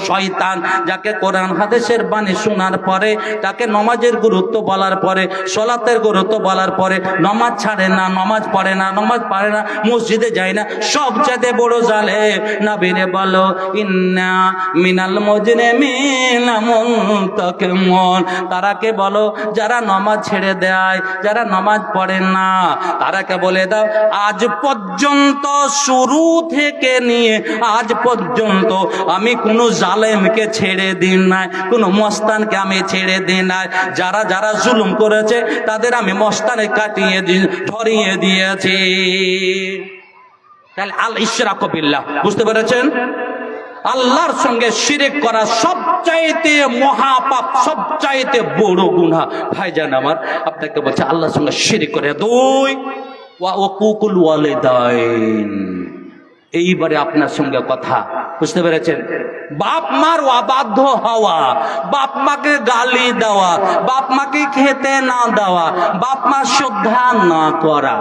শয়তান, যাকে কোরআন হাদিসের বাণী শোনার পরে, তাকে নামাজের গুরুত্ব বলার পরে, সালাতের গুরুত্ব বলার পরে নামাজ ছাড়ে না, নামাজ পড়ে না, নামাজ পড়ে না, মসজিদে যায় না, সবচেয়ে বড় জালেম। নবীরে বলো, ইন্না মিনাল মুজরিমিনা মুনতাকিমুন। তারাকে বলো যারা নামাজ ছেড়ে দেয়, যারা নামাজ পড়ে না, তারাকে বলে দাও, আজ পর্যন্ত, শুরু থেকে নিয়ে আজ পর্যন্ত আমি কোনো জালেমকে ছেড়ে দিন নাই, কোনো মস্তানকে আমি ছেড়ে দিই নাই। যারা যারা জুলুম করেছে তাদের আমি মস্তানে ধরিয়ে দিয়েছি। তাহলে আল ইশরাকু বিল্লাহ, বুঝতে পেরেছেন? আল্লাহর সঙ্গে শিরক করা সবচাইতে মহাপাপ, সবচাইতে বড় গুনাহ। ভাইজান আমার, আপনাকে বলছে আল্লাহর সঙ্গে শিরক করে। দুই, ওয়া উকুকুল ওয়ালিদাইন। এইবারে আপনার সঙ্গে কথা, বুঝতে পেরেছেন? বাপ মার অবাধ্য হওয়া, বাপ মাকে গালি দেওয়া, বাপ মাকে খেতে না দেওয়া, বাপ মার শ্রদ্ধা না করা।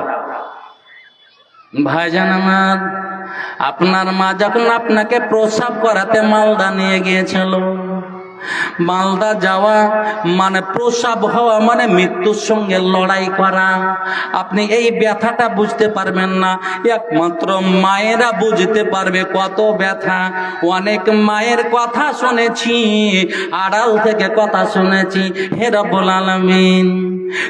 ভাইজান আমার, আপনার মা যখন আপনাকে প্রসাব করাতে মালদা নিয়ে গিয়েছিল, মালদা যাওয়া মানে প্রসাব হওয়া মানে মৃত্যুর সঙ্গে লড়াই করা। আপনি এই ব্যথাটা বুঝতে পারবেন না, একমাত্র মায়েরা বুঝতে পারবে কত ব্যথা। অনেক মায়ের কথা শুনেছি, আড়াল থেকে কথা শুনেছি। হে রব্বুল আলামিন,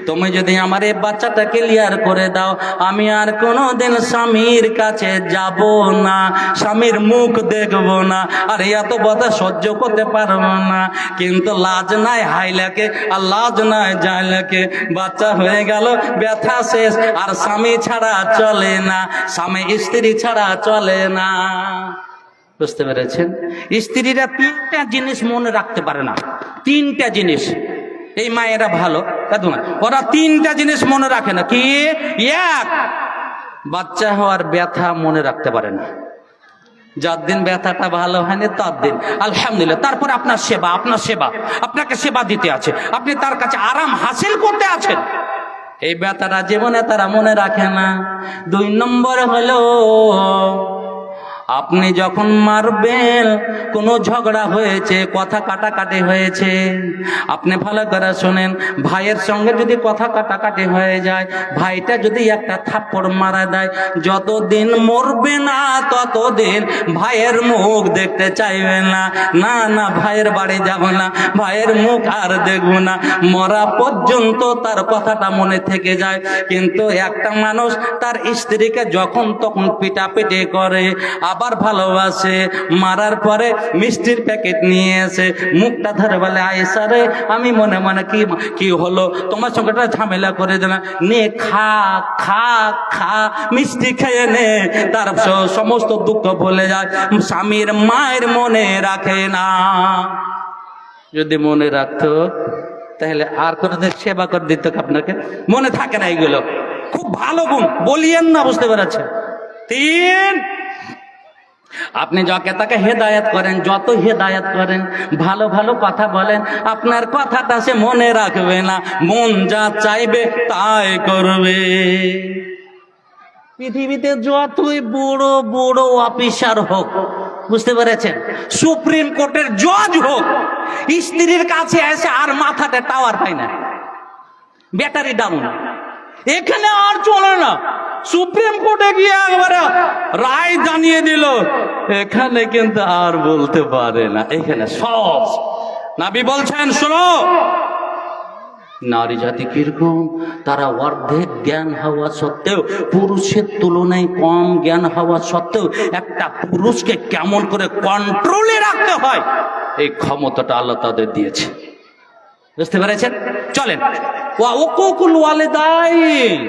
তুমি যদি আমার এই বাচ্চাটা ক্লিয়ার করে দাও, আমি আর কোনোদিন স্বামীর কাছে যাব না, স্বামীর মুখ দেখব না, আর এত কথা সহ্য করতে পারবো না। কিন্তু লাজ নাই হাইলাকে, আর লাজ নাই জাইলাকে, বাচ্চা হয়ে গেল, ব্যথা শেষ, আর স্বামী ছাড়া চলে না, স্বামী স্ত্রী ছাড়া চলে না। বুঝতে পেরেছেন? স্ত্রীরা তিনটা জিনিস মনে রাখতে পারে না, তিনটা জিনিস। এই মায়েরা ভালো, ওরা তিনটা জিনিস মনে রাখে না। কি? এক, বাচ্চা হওয়ার ব্যথা মনে রাখতে পারে না। যার দিন ব্যথাটা ভালো হয়নি তার দিন আলহামদুলিল্লাহ। তারপর আপনার সেবা, আপনার সেবা, আপনাকে সেবা দিতে আছে, আপনি তার কাছে আরাম হাসিল করতে আছেন, এই ব্যথাটা জীবনে তারা মনে রাখে না। দুই নম্বর হলো, আপনি যখন মারবেন, কোনো ঝগড়া হয়েছে, কথা কাটাকাটি হয়েছে, আপনি ভালো করে শোনেন, ভাইয়ের সঙ্গে যদি কথা কাটাকাটি হয়ে যায়, ভাইটা যদি একটা থাপ্পড় মারা দেয়, যতদিন মরবে না ততদিন ভাইয়ের মুখ দেখতে চাইবে না। না না, ভাইয়ের বাড়ি যাব না, ভাইয়ের মুখ আর দেখব না, মরা পর্যন্ত তার কথাটা মনে থেকে যায়। কিন্তু একটা মানুষ তার স্ত্রীকে যখন তখন পিটাপিটি করে, আবার ভালোবাসে, মারার পরে মিষ্টির প্যাকেট নিয়ে এসে মুখটা ধরে বলে, আয়েশা রে, আমি মনে মনে কি হলো, তোমার সঙ্গে ঝামেলা করে দিলাম, নে খা খা খা, মিষ্টি খেয়ে নে, তার সমস্ত দুঃখ ভুলে যায়। স্বামীর মায়ের মনে রাখে না। যদি মনে রাখতো তাহলে আর কোনোদিন সেবা করে দিত আপনাকে। মনে থাকে না এগুলো, খুব ভালো গুণ, বলিয়েন না, বুঝতে পেরেছেন? তিন, আপনি যাকে তাকে হেদায়েত করেন, যত হেদায়েত করেন, ভালো ভালো কথা বলেন, আপনার কথাটা সে মনে রাখবে না, মন যা চাইবে তাই করবে। পৃথিবীতে যতই বড় বড় অফিসার হোক, বুঝতে পেরেছেন, সুপ্রিম কোর্টের জজ হোক, স্ত্রীর কাছে এসে আর মাথাটা টাওয়ার পায় না, ব্যাটারি ডাউন, এখানে আর চলে না। সুপ্রিম কোর্টে গিয়ে একবারে রায় জানিয়ে দিল, এখানে কিন্তু আর বলতে পারে না, এখানে সব। নবী বলছেন শোনো, নারী জাতি কিরকম, তারা অর্ধেক জ্ঞান হওয়া সত্ত্বেও, পুরুষের তুলনায় কম জ্ঞান হওয়া সত্ত্বেও একটা পুরুষকে কেমন করে কন্ট্রোলে রাখতে হয় এই ক্ষমতাটা আল্লাহ তাদের দিয়েছে। বুঝতে পেরেছেন? চলেন, ওয়া উকুকুল ওয়ালিদাইন,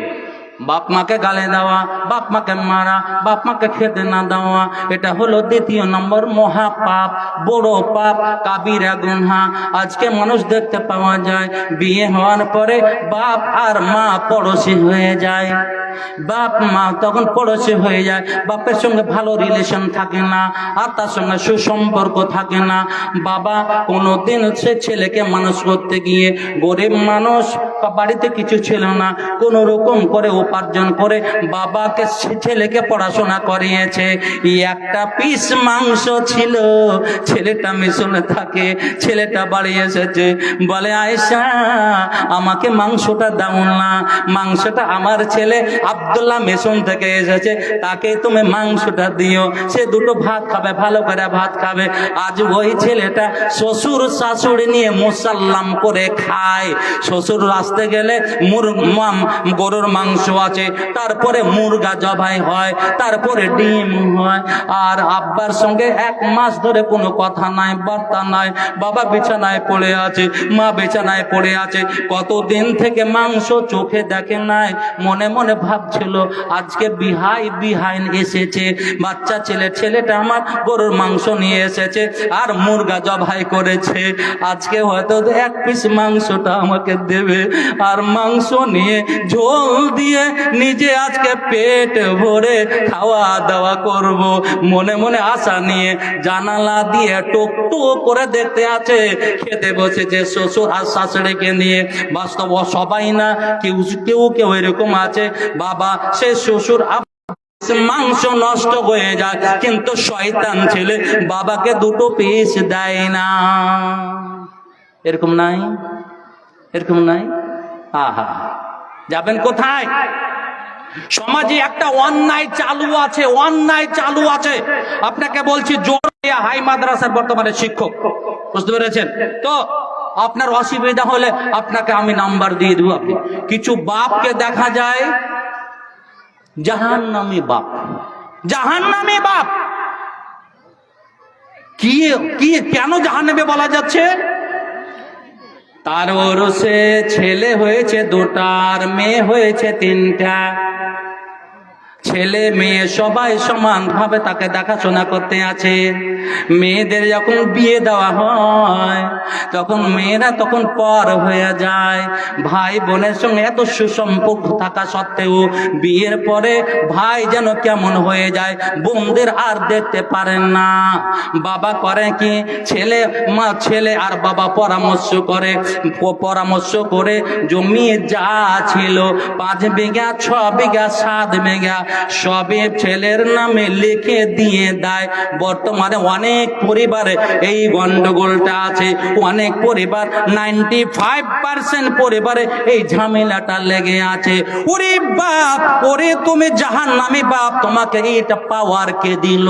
বাপ মাকে গালি দেওয়া, বাপ মাকে মারা, বাপ মাকে খেতে না দেওয়া, এটা হলো দ্বিতীয় নম্বর মহাপাপ, বড় পাপ, কাবিরা গুনহা। আজকে মানুষ দেখতে পাওয়া যায় বিয়ে হওয়ার পরে বাপ আর মা পড়োশি হয়ে যায়, বাপ মা তখন পড়োশি হয়ে যায়, বাপের সঙ্গে ভালো রিলেশন থাকে না, আর তার সঙ্গে সুসম্পর্ক থাকে না। বাবা কোনোদিন সে ছেলেকে মানুষ করতে গিয়ে, গরিব মানুষ, বাড়িতে কিছু ছিল না, কোন রকম করে উপার্জন করে বাবাকে ছেলেকে পড়াশোনা করিয়েছে। একটা পিস মাংস ছিল, ছেলেটা মিশনে থাকে, ছেলেটা বাড়ি এসেছে, বলে আয়েশা আমাকে মাংসটা দাও না, মাংসটা আমার ছেলে আব্দুল্লাহ মিশন থেকে এসেছে, তাকে তুমি মাংসটা দিও, সে দুটো ভাত খাবে, ভালো করে ভাত খাবে। আজ ওই ছেলেটা শ্বশুর শাশুড়ি নিয়ে মুসাল্লাম করে খায়। শ্বশুর আসতে গেলে গরুর মাংস আছে, তারপরে মুরগা জবাই হয়, তারপরে ডিম হয়, আর আব্বার সঙ্গে 1 মাস ধরে কোনো কথা নাই, বার্তা নাই, বাবা বিছানায় পড়ে আছে, মা বিছানায় পড়ে আছে, কতদিন থেকে মাংস চোখে দেখে নাই। মনে মনে ভাবছিল আজকে বিহাইন এসেছে, বাচ্চা ছেলেটা আমার গরুর মাংস নিয়ে এসেছে আর মুরগা জবাই করেছে, আজকে হয়তো 1 পিস মাংসটা আমাকে দেবে, আর মাংস নিয়ে ঝোল দিয়ে নিজে আজকে পেট ভরে খাওয়া দাওয়া করব। মনে মনে আশা নিয়ে জানালা দিয়ে টুক টুক করে দেখতে আছে, খেতে বসেছে শ্বশুর আর শাশুড়িকে নিয়ে। বাস্তব সবাই না, কেউ এরকম আছে, বাবা সে শ্বশুর মাংস নষ্ট হয়ে যায়, কিন্তু শয়তান ছেলে বাবাকে 2 পিস দেয় না। এরকম নাই? এরকম নাই? আহা, যাবেন কোথায়? সমাজে একটা অন্যায় চালু আছে। আপনাকে বলছি, জোরিয়া হাই মাদ্রাসার বর্তমানে শিক্ষক, বুঝতে পেরেছেন তো? আপনার অসুবিধা হলে আপনাকে আমি নাম্বার দিয়ে দেবো। আপনি কিছু বাপকে দেখা যায় জাহান্নামী বাপ, জাহান্নামী বাপ। কি কেন জাহান্নামে বলা যাচ্ছে? তার ওরসে ছেলে হয়েছে 2টা আর মেয়ে হয়েছে 3টা। ছেলে মেয়ে সবাই সমান ভাবে তাকে দেখাশোনা করতে আছে। মেয়েদের যখন বিয়ে দেওয়া হয় তখন মেয়েরা তখন পর হয়ে যায়। ভাই বোনের সঙ্গে এত সুসম্পর্ক থাকা সত্ত্বেও বিয়ের পরে ভাই যেন কেমন হয়ে যায়, বোনদের আর দেখতে পারেন না। বাবা করে কি, ছেলে আর বাবা পরামর্শ করে জমি যা ছিল 5 বিঘা 6 বিঘা 7 বিঘা সবে ছেলের নামে লিখে দিয়ে দেয়। বর্তমানে অনেক পরিবারে এই গন্ডগোলটা আছে, অনেক পরিবার 95% পরিবারে এই ঝামেলাটা লেগে আছে। ওরে বাপ, ওরে তুমি জাহান্নামী বাপ, তোমাকে এটা পাওয়ার কে দিল?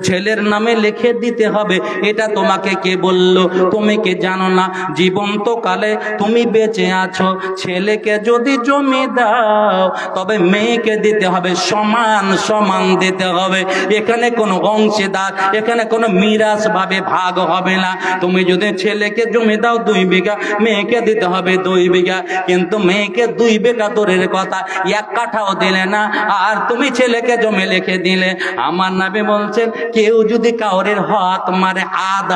ছেলের নামে লিখে দিতে হবে, এটা তোমাকে কে বলল? তুমি কি জানো না জীবন্ত কালে তুমি বেঁচে আছো, ছেলেকে যদি জমি দাও তবে মেয়েকে দিতে হবে সমান দিতে হবে। এখানে কোনো অংশীদার, এখানে কোনো মিরাস ভাবে ভাগ হবে না। তুমি যদি ছেলেকে জমি দাও 2 বিঘা, মেয়েকে দিতে হবে 2 বিঘা, কিন্তু মেয়েকে 2 বিঘা দূরের কথা 1 কাঠাও দিলে না, আর তুমি ছেলেকে জমি লিখে দিলে। আমার নবী বলছেন, কেউ যদি কাউরের হাত মারে আধ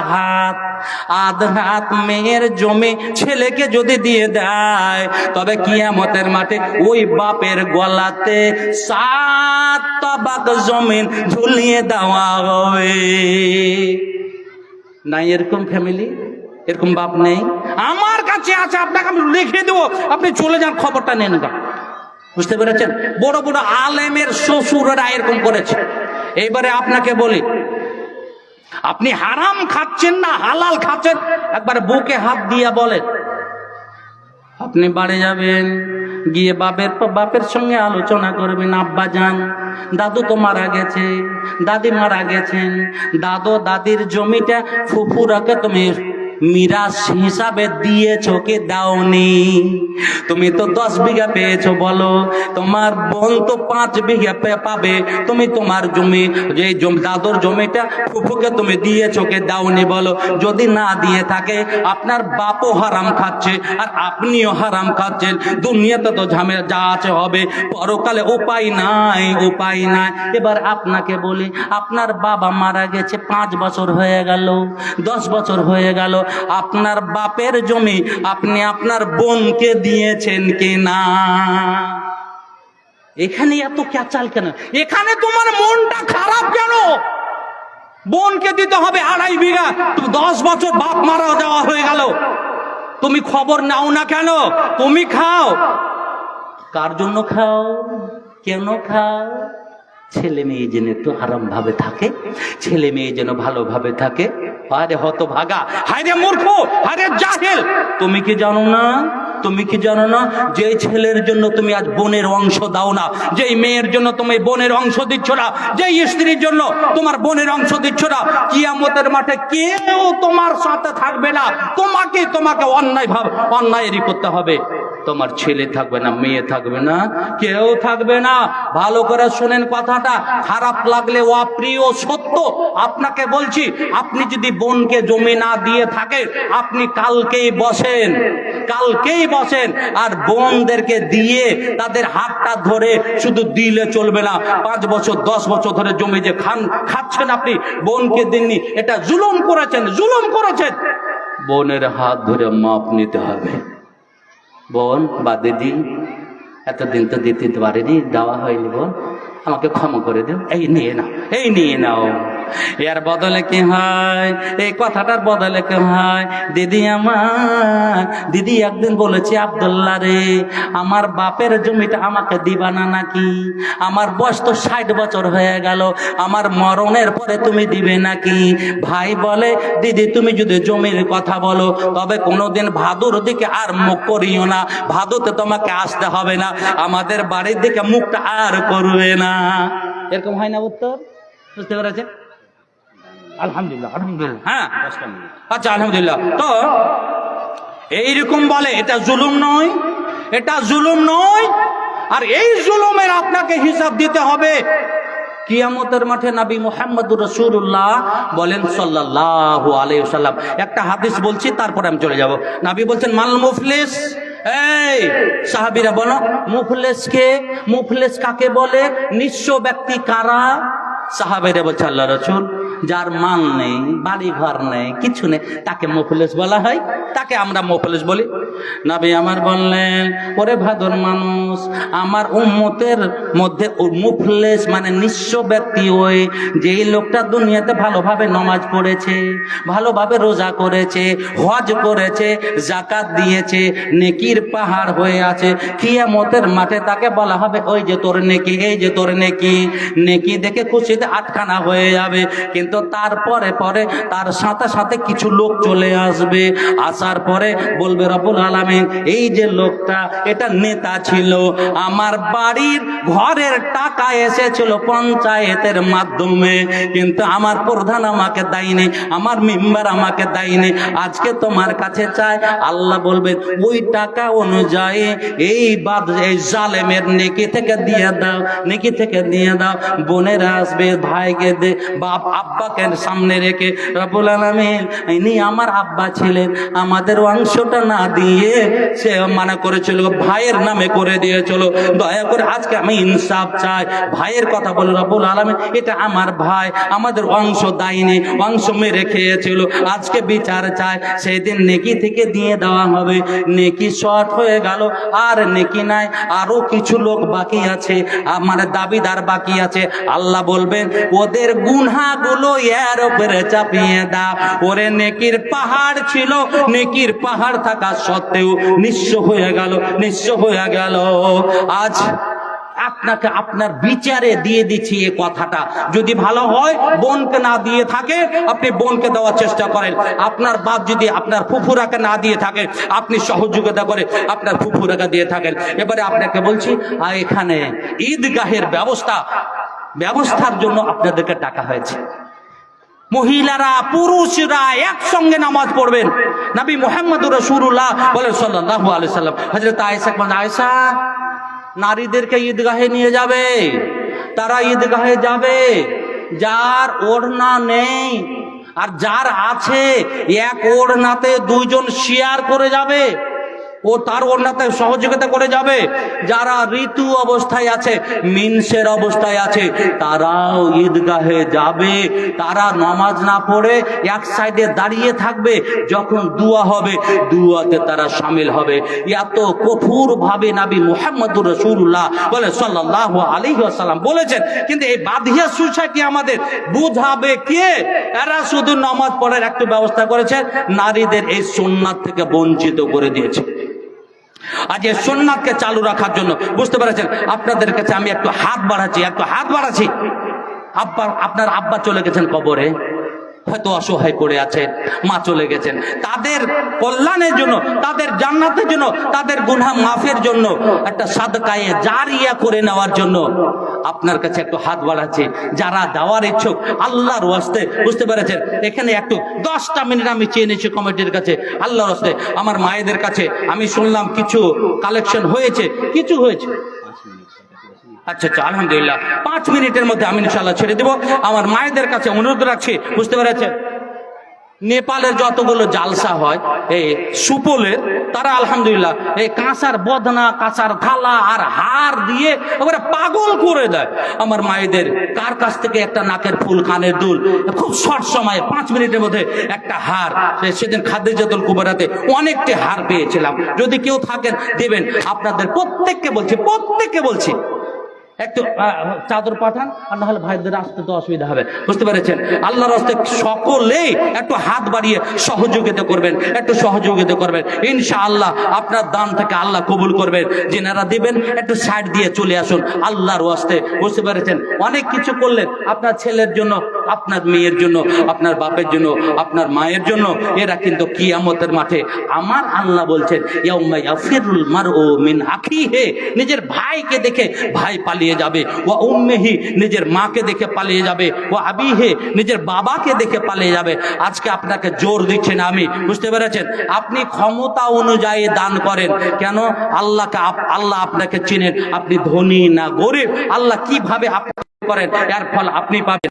হাত মেয়ের জমি ছেলেকে যদি দিয়ে দেয়, তবে কিয়ামতের মাঠে ওই বাপের গলাতে 7 তাবাক জমিন ঝুলিয়ে দেওয়া হবে। নাই এরকম ফ্যামিলি, এরকম বাপ নেই? আমার কাছে আছে, আপনাকে আমি লিখে দেবো, আপনি চলে যান, খবরটা নেন গা। বুঝতে পেরেছেন? বড় বড় আলেমের শ্বশুররা এরকম করেছে। এইবারে আপনাকে বলি, আপনি হারাম খাচ্ছেন না হালাল খাচ্ছেন, একবার বুকে হাত দিয়ে বলেন। আপনি বাড়ি যাবেন, গিয়ে বাপের সঙ্গে আলোচনা করবেন, আব্বা যান, দাদু তো মারা গেছে, দাদি মারা গেছেন, দাদু দাদির জমিটা ফুফুরাকে তুমি মিরাজ হিসাবে দিয়েছো কি দাওনি? তুমি তো 10 বিঘা পেয়েছো, বলো। তোমার বোন তো 5 বিঘা পাবে, তুমি তোমার জমি, যে দাদুর জমিটা ফুফুকে তুমি দিয়েছো কি দাওনি, বলো। যদি না দিয়ে থাকে, আপনার বাপও হারাম খাচ্ছে আর আপনিও হারাম খাচ্ছেন। দুনিয়াতে তো ঝামেলা যা আছে হবে, পরকালে উপায় নাই, উপায় নাই। এবার আপনাকে বলি, আপনার বাবা মারা গেছে 5 বছর হয়ে গেল, 10 বছর হয়ে গেল, আপনার বাপের জমি আপনি আপনার বোনকে দিয়েছেন কি না? এখানে এত ক্যাচাল কেন? এখানে তোমার মনটা খারাপ কেন? বোনকে দিতে হবে 2.5 বিঘা, 10 বছর বাপ মারা যাওয়া হয়ে গেল, তুমি খবর নাও না কেন? তুমি খাও, কার জন্য খাও, কেন খাও? ছেলে মেয়ে যেন একটু আরাম ভাবে থাকে, ছেলে মেয়ে যেন ভালোভাবে থাকে। আরে হতভাগা, হায়রে মূর্খ, হায়রে জাহেল, তুমি কি জানো না? তুমি কি জানো না যে ছেলের জন্য তুমি আজ বোনের অংশ দাও না, যেই মেয়ের জন্য তুমি বোনের অংশ দিচ্ছ না, যেই স্ত্রীর জন্য তোমার বোনের অংশ দিচ্ছ না, কিয়ামতের মাঠে কেউ তোমার সাথে থাকবে না, তোমাকে অন্যায়ই করতে হবে। তোমার ছেলে থাকবে না, মেয়ে থাকবে না, কেউ থাকবে না। ভালো করে শুনেন কথাটা, খারাপ লাগলে অপ্রিয় সত্য আপনাকে বলছি। আপনি যদি বোনকে জমি না দিয়ে থাকেন, আপনি কালকেই বসেন আর বোনদেরকে দিয়ে তাদের হাতটা ধরে শুধু দিলে চলবে না। 5 বছর 10 বছর ধরে জমি যে খাচ্ছেন, আপনি বোনকে দেননি, এটা জুলুম করেছেন। বোনের হাত ধরে মাপ নিতে হবে। বোন বা দিদি, এতদিন তো দিতে পারিনি, দেওয়া হয়নি, বোন আমাকে ক্ষমা করে দিও, এই নিয়ে নাও। এর বদলে কি হয়? এই কথাটার বদলে কি হয়? দিদি একদিন বলেছে, আব্দুল্লাহ রে, আমার বাপের জমিটা আমাকে দিবা না নাকি? আমার বয়স তো 60 বছর হয়ে গেল, আমার মরণের পরে তুমি দিবে নাকি? ভাই বলে, দিদি তুমি যদি জমির কথা বলো, তবে কোনোদিন ভাদুর দিকে আর মুখ করিও না, ভাদুতে তোমাকে আসতে হবে না, আমাদের বাড়ির দিকে মুখটা আর করবে না। এরকম হয় না উত্তর? বুঝতে পেরেছেন? আলহামদুলিল্লাহ। হ্যাঁ, আচ্ছা, আলহামদুলিল্লাহ। তো এইরকম বলে, এটা জুলুম নয়, আর এই জুলুমের আপনাকে হিসাব দিতে হবে কিয়ামতের মাঠে। নবী মুহাম্মদুর রাসূলুল্লাহ বলেন সাল্লাল্লাহু আলাইহি ওয়াসাল্লাম, একটা হাদিস বলছি, তারপরে আমি চলে যাব। নবী বলছেন, মাল মুফলিস, এই সাহাবীরা বলো, মুফলিস কাকে বলে? নিঃস্ব ব্যক্তি কারা? সাহাবীরা বলছে, আল্লাহ রাসূল, যার মাল নেই, বাড়ি ঘর নেই, কিছু নেই, তাকে মুফলিস বলা হয়, তাকে আমরা মুফলিস বলি। নবী আমার বললেন, ওরে ভাদর মানুষ, আমার উম্মতের মধ্যে মুফলিস মানে নিঃস্ব ব্যক্তি ওই যেই লোকটা দুনিয়াতে ভালোভাবে নামাজ পড়েছে, ভালোভাবে রোজা করেছে, হজ করেছে, যাকাত দিয়েছে, নেকির পাহাড় হয়ে আছে। কিয়ামতের মাঠে তাকে বলা হবে, ওই যে তোর নেকি, এই যে তোর নেকি দেখে খুশিতে আটখানা হয়ে যাবে। কিন্তু তারপরে তার সাথে কিছু লোক চলে আসবে, আসার পরে বলবে, রব্বুল আলামিন, এই যে লোকটা, এটা নেতা ছিল, আমার বাড়ির ঘরের টাকা এসেছিল পঞ্চায়েতের মাধ্যমে, কিন্তু আমার প্রধান আমাকে দেয়নি, আমার মেম্বার আমাকে দেয়নি, আজকে তোমার কাছে চাই। আল্লাহ বলবেন, ওই টাকা অনুযায়ী এই জালেমের নেকি থেকে দিয়ে দাও। বোনেরা আসবে, ভাইকে দে, বাপ আব্বাকে সামনে রেখে, রব্বুল আলামিন, ইনি আমার আব্বা ছিলেন, আমাদের অংশটা না দিয়ে সে মানা করেছিল, ভাইয়ের নামে করে দিয়েছিল, দয়া করে আজকে আমি ইনসাফ চাই। ভাইয়ের কথা বলে, রব্বুল আলামিন, এটা আমার ভাই, আমাদের অংশ দেয়নি, অংশ মেরে খেয়েছিল, আজকে বিচার চাই। সেই দিন নেকি থেকে দিয়ে দেওয়া হবে। নেকি শর্ট হয়ে গেল, আর নেকি নাই, আরো কিছু লোক বাকি আছে, আমার দাবিদার বাকি আছে। আল্লাহ বলবেন, ওদের গুনাহগুলো এর উপরে চাপিয়ে দাও। ওরে নেকির পাহাড় ছিল, নেকির পাহাড় থাকা সত্ত্বেও নিঃস্ব হয়ে গেল। আজ আপনাকে আপনার বিচারে দিয়ে দিচ্ছি এই কথাটা। যদি ভালো হয়, বোনকে না দিয়ে থাকে আপনি বোনকে দেওয়ার চেষ্টা করেন। আপনার বাপ যদি আপনার ফুফুরাকে না দিয়ে থাকে, আপনি সহযোগিতা করে আপনার ফুফুরাকে দিয়ে থাকেন। এবারে আপনাকে বলছি, এখানে ঈদগাহের ব্যবস্থার জন্য আপনাদেরকে ডাকা হয়েছে। মহিলারা পুরুষরা একসঙ্গে নামাজ পড়বেন। নবী মুহাম্মদুর রাসূলুল্লাহ বলেন সাল্লাল্লাহু আলাইহি সাল্লাম, হযরত আয়েশা নারীদেরকে ঈদগাহে নিয়ে যাবে, তারা ঈদগাহে যাবে। যার ওড়না নেই আর যার আছে, এক ওড়নাতে দুইজন শেয়ার করে যাবে, ও তার ওড়নাতে সহযোগিতা করে যাবে। যারা ঋতু অবস্থায় আছে, মিনসের অবস্থায় আছে, তারাও ঈদগাহে যাবে। তারা নামাজ না পড়ে এক সাইডে দাঁড়িয়ে থাকবে, যখন দুয়া হবে দুয়াতে তারা শামিল হবে। এত কঠোর ভাবে নবী মুহাম্মদুর রাসূলুল্লাহ বলে সাল্লাল্লাহু আলাইহি ওয়াসাল্লাম বলেছেন। কিন্তু এই বাদিয়া সোসাইটি আমাদের বুঝাবে কে? এরা শুধু নামাজ পড়ার একটু ব্যবস্থা করেছে, নারীদের এই সুন্নাত থেকে বঞ্চিত করে দিয়েছে। আজ এই সুন্নাতকে চালু রাখার জন্য, বুঝতে পেরেছেন, আপনাদের কাছে আমি একটু হাত বাড়াচ্ছি। আপনার আব্বা চলে গেছেন কবরে, হয়তো অসহায় পড়ে আছেন, মা চলে গেছেন, তাদের কল্যাণের জন্য, তাদের জান্নাতের জন্য, তাদের গুনাহ মাফের জন্য, একটা সাদকায়ে জারিয়া করে নেওয়ার জন্য আপনার কাছে একটু হাত বাড়াচ্ছি। যারা দেওয়ার ইচ্ছুক আল্লাহর ওয়াস্তে, বুঝতে পেরেছেন, এখানে একটু 10টা মিনিট আমি চেয়ে নিয়েছি কমিটির কাছে, আল্লাহর ওয়াস্তে। আমার মায়েদের কাছে আমি শুনলাম কিছু কালেকশন হয়েছে, কিছু হয়েছে। আচ্ছা, আলহামদুলিল্লাহ, 5 মিনিটের মধ্যে আমি ইনশাআল্লাহ ছেড়ে দেব। আমার মায়েদের কাছে অনুরোধ রাখছি, বুঝতে পেরেছেন, নেপালের যতগুলো জালসা হয় এই সুপোলের, তারা আলহামদুলিল্লাহ এই কাঁসার বদনা, কাঁসার থালা আর হার দিয়ে ওরা পাগল করে দেয় আমার মায়েদের। কার কাছ থেকে একটা নাকের ফুল, কানের দুল, খুব শর্ট সময়ে 5 মিনিটের মধ্যে একটা হার। সেদিন খাদিজাতুল কুবরাতে অনেকটি হার পেয়েছিলাম। যদি কেউ থাকেন দেবেন। আপনাদের প্রত্যেককে বলছি একটু চাদর পাঠান, আর না হলে ভাইদের আসতে তো অসুবিধা হবে, বুঝতে পেরেছেন। আল্লাহর রাস্তায় সকলেই একটু হাত বাড়িয়ে সহযোগিতা করবেন, ইনশাআল্লাহ আপনার দান থেকে আল্লাহ কবুল করবেন। যেনারা দিবেন একটু সাইড দিয়ে চলে আসুন আল্লাহর ওয়াস্তে, বুঝতে পেরেছেন। অনেক কিছু করলেন আপনার ছেলের জন্য, আপনার মেয়ের জন্য, আপনার বাপের জন্য, আপনার মায়ের জন্য। এরা কিন্তু কিয়ামতের মাঠে আমার আল্লাহ বলছেন, ইয়াউমা ইয়াফিরুল মারউ মিন আখিহি, নিজের ভাইকে দেখে ভাই পালিয়ে যাবে, ওয়া উম্মিহি, নিজের মাকে দেখে পালিয়ে যাবে, ওয়া আবিহি, নিজের বাবাকে দেখে পালিয়ে যাবে। আজকে আপনাকে জোর দিচ্ছে না আমি, বুঝতে পেরেছেন। আপনি ক্ষমতা অনুযায়ী দান করেন। কেন? আল্লাহ আপনাকে চিনেন, আপনি ধনী না গরিব, আল্লাহ কিভাবে আপনি করেন এর ফল আপনি পাবেন।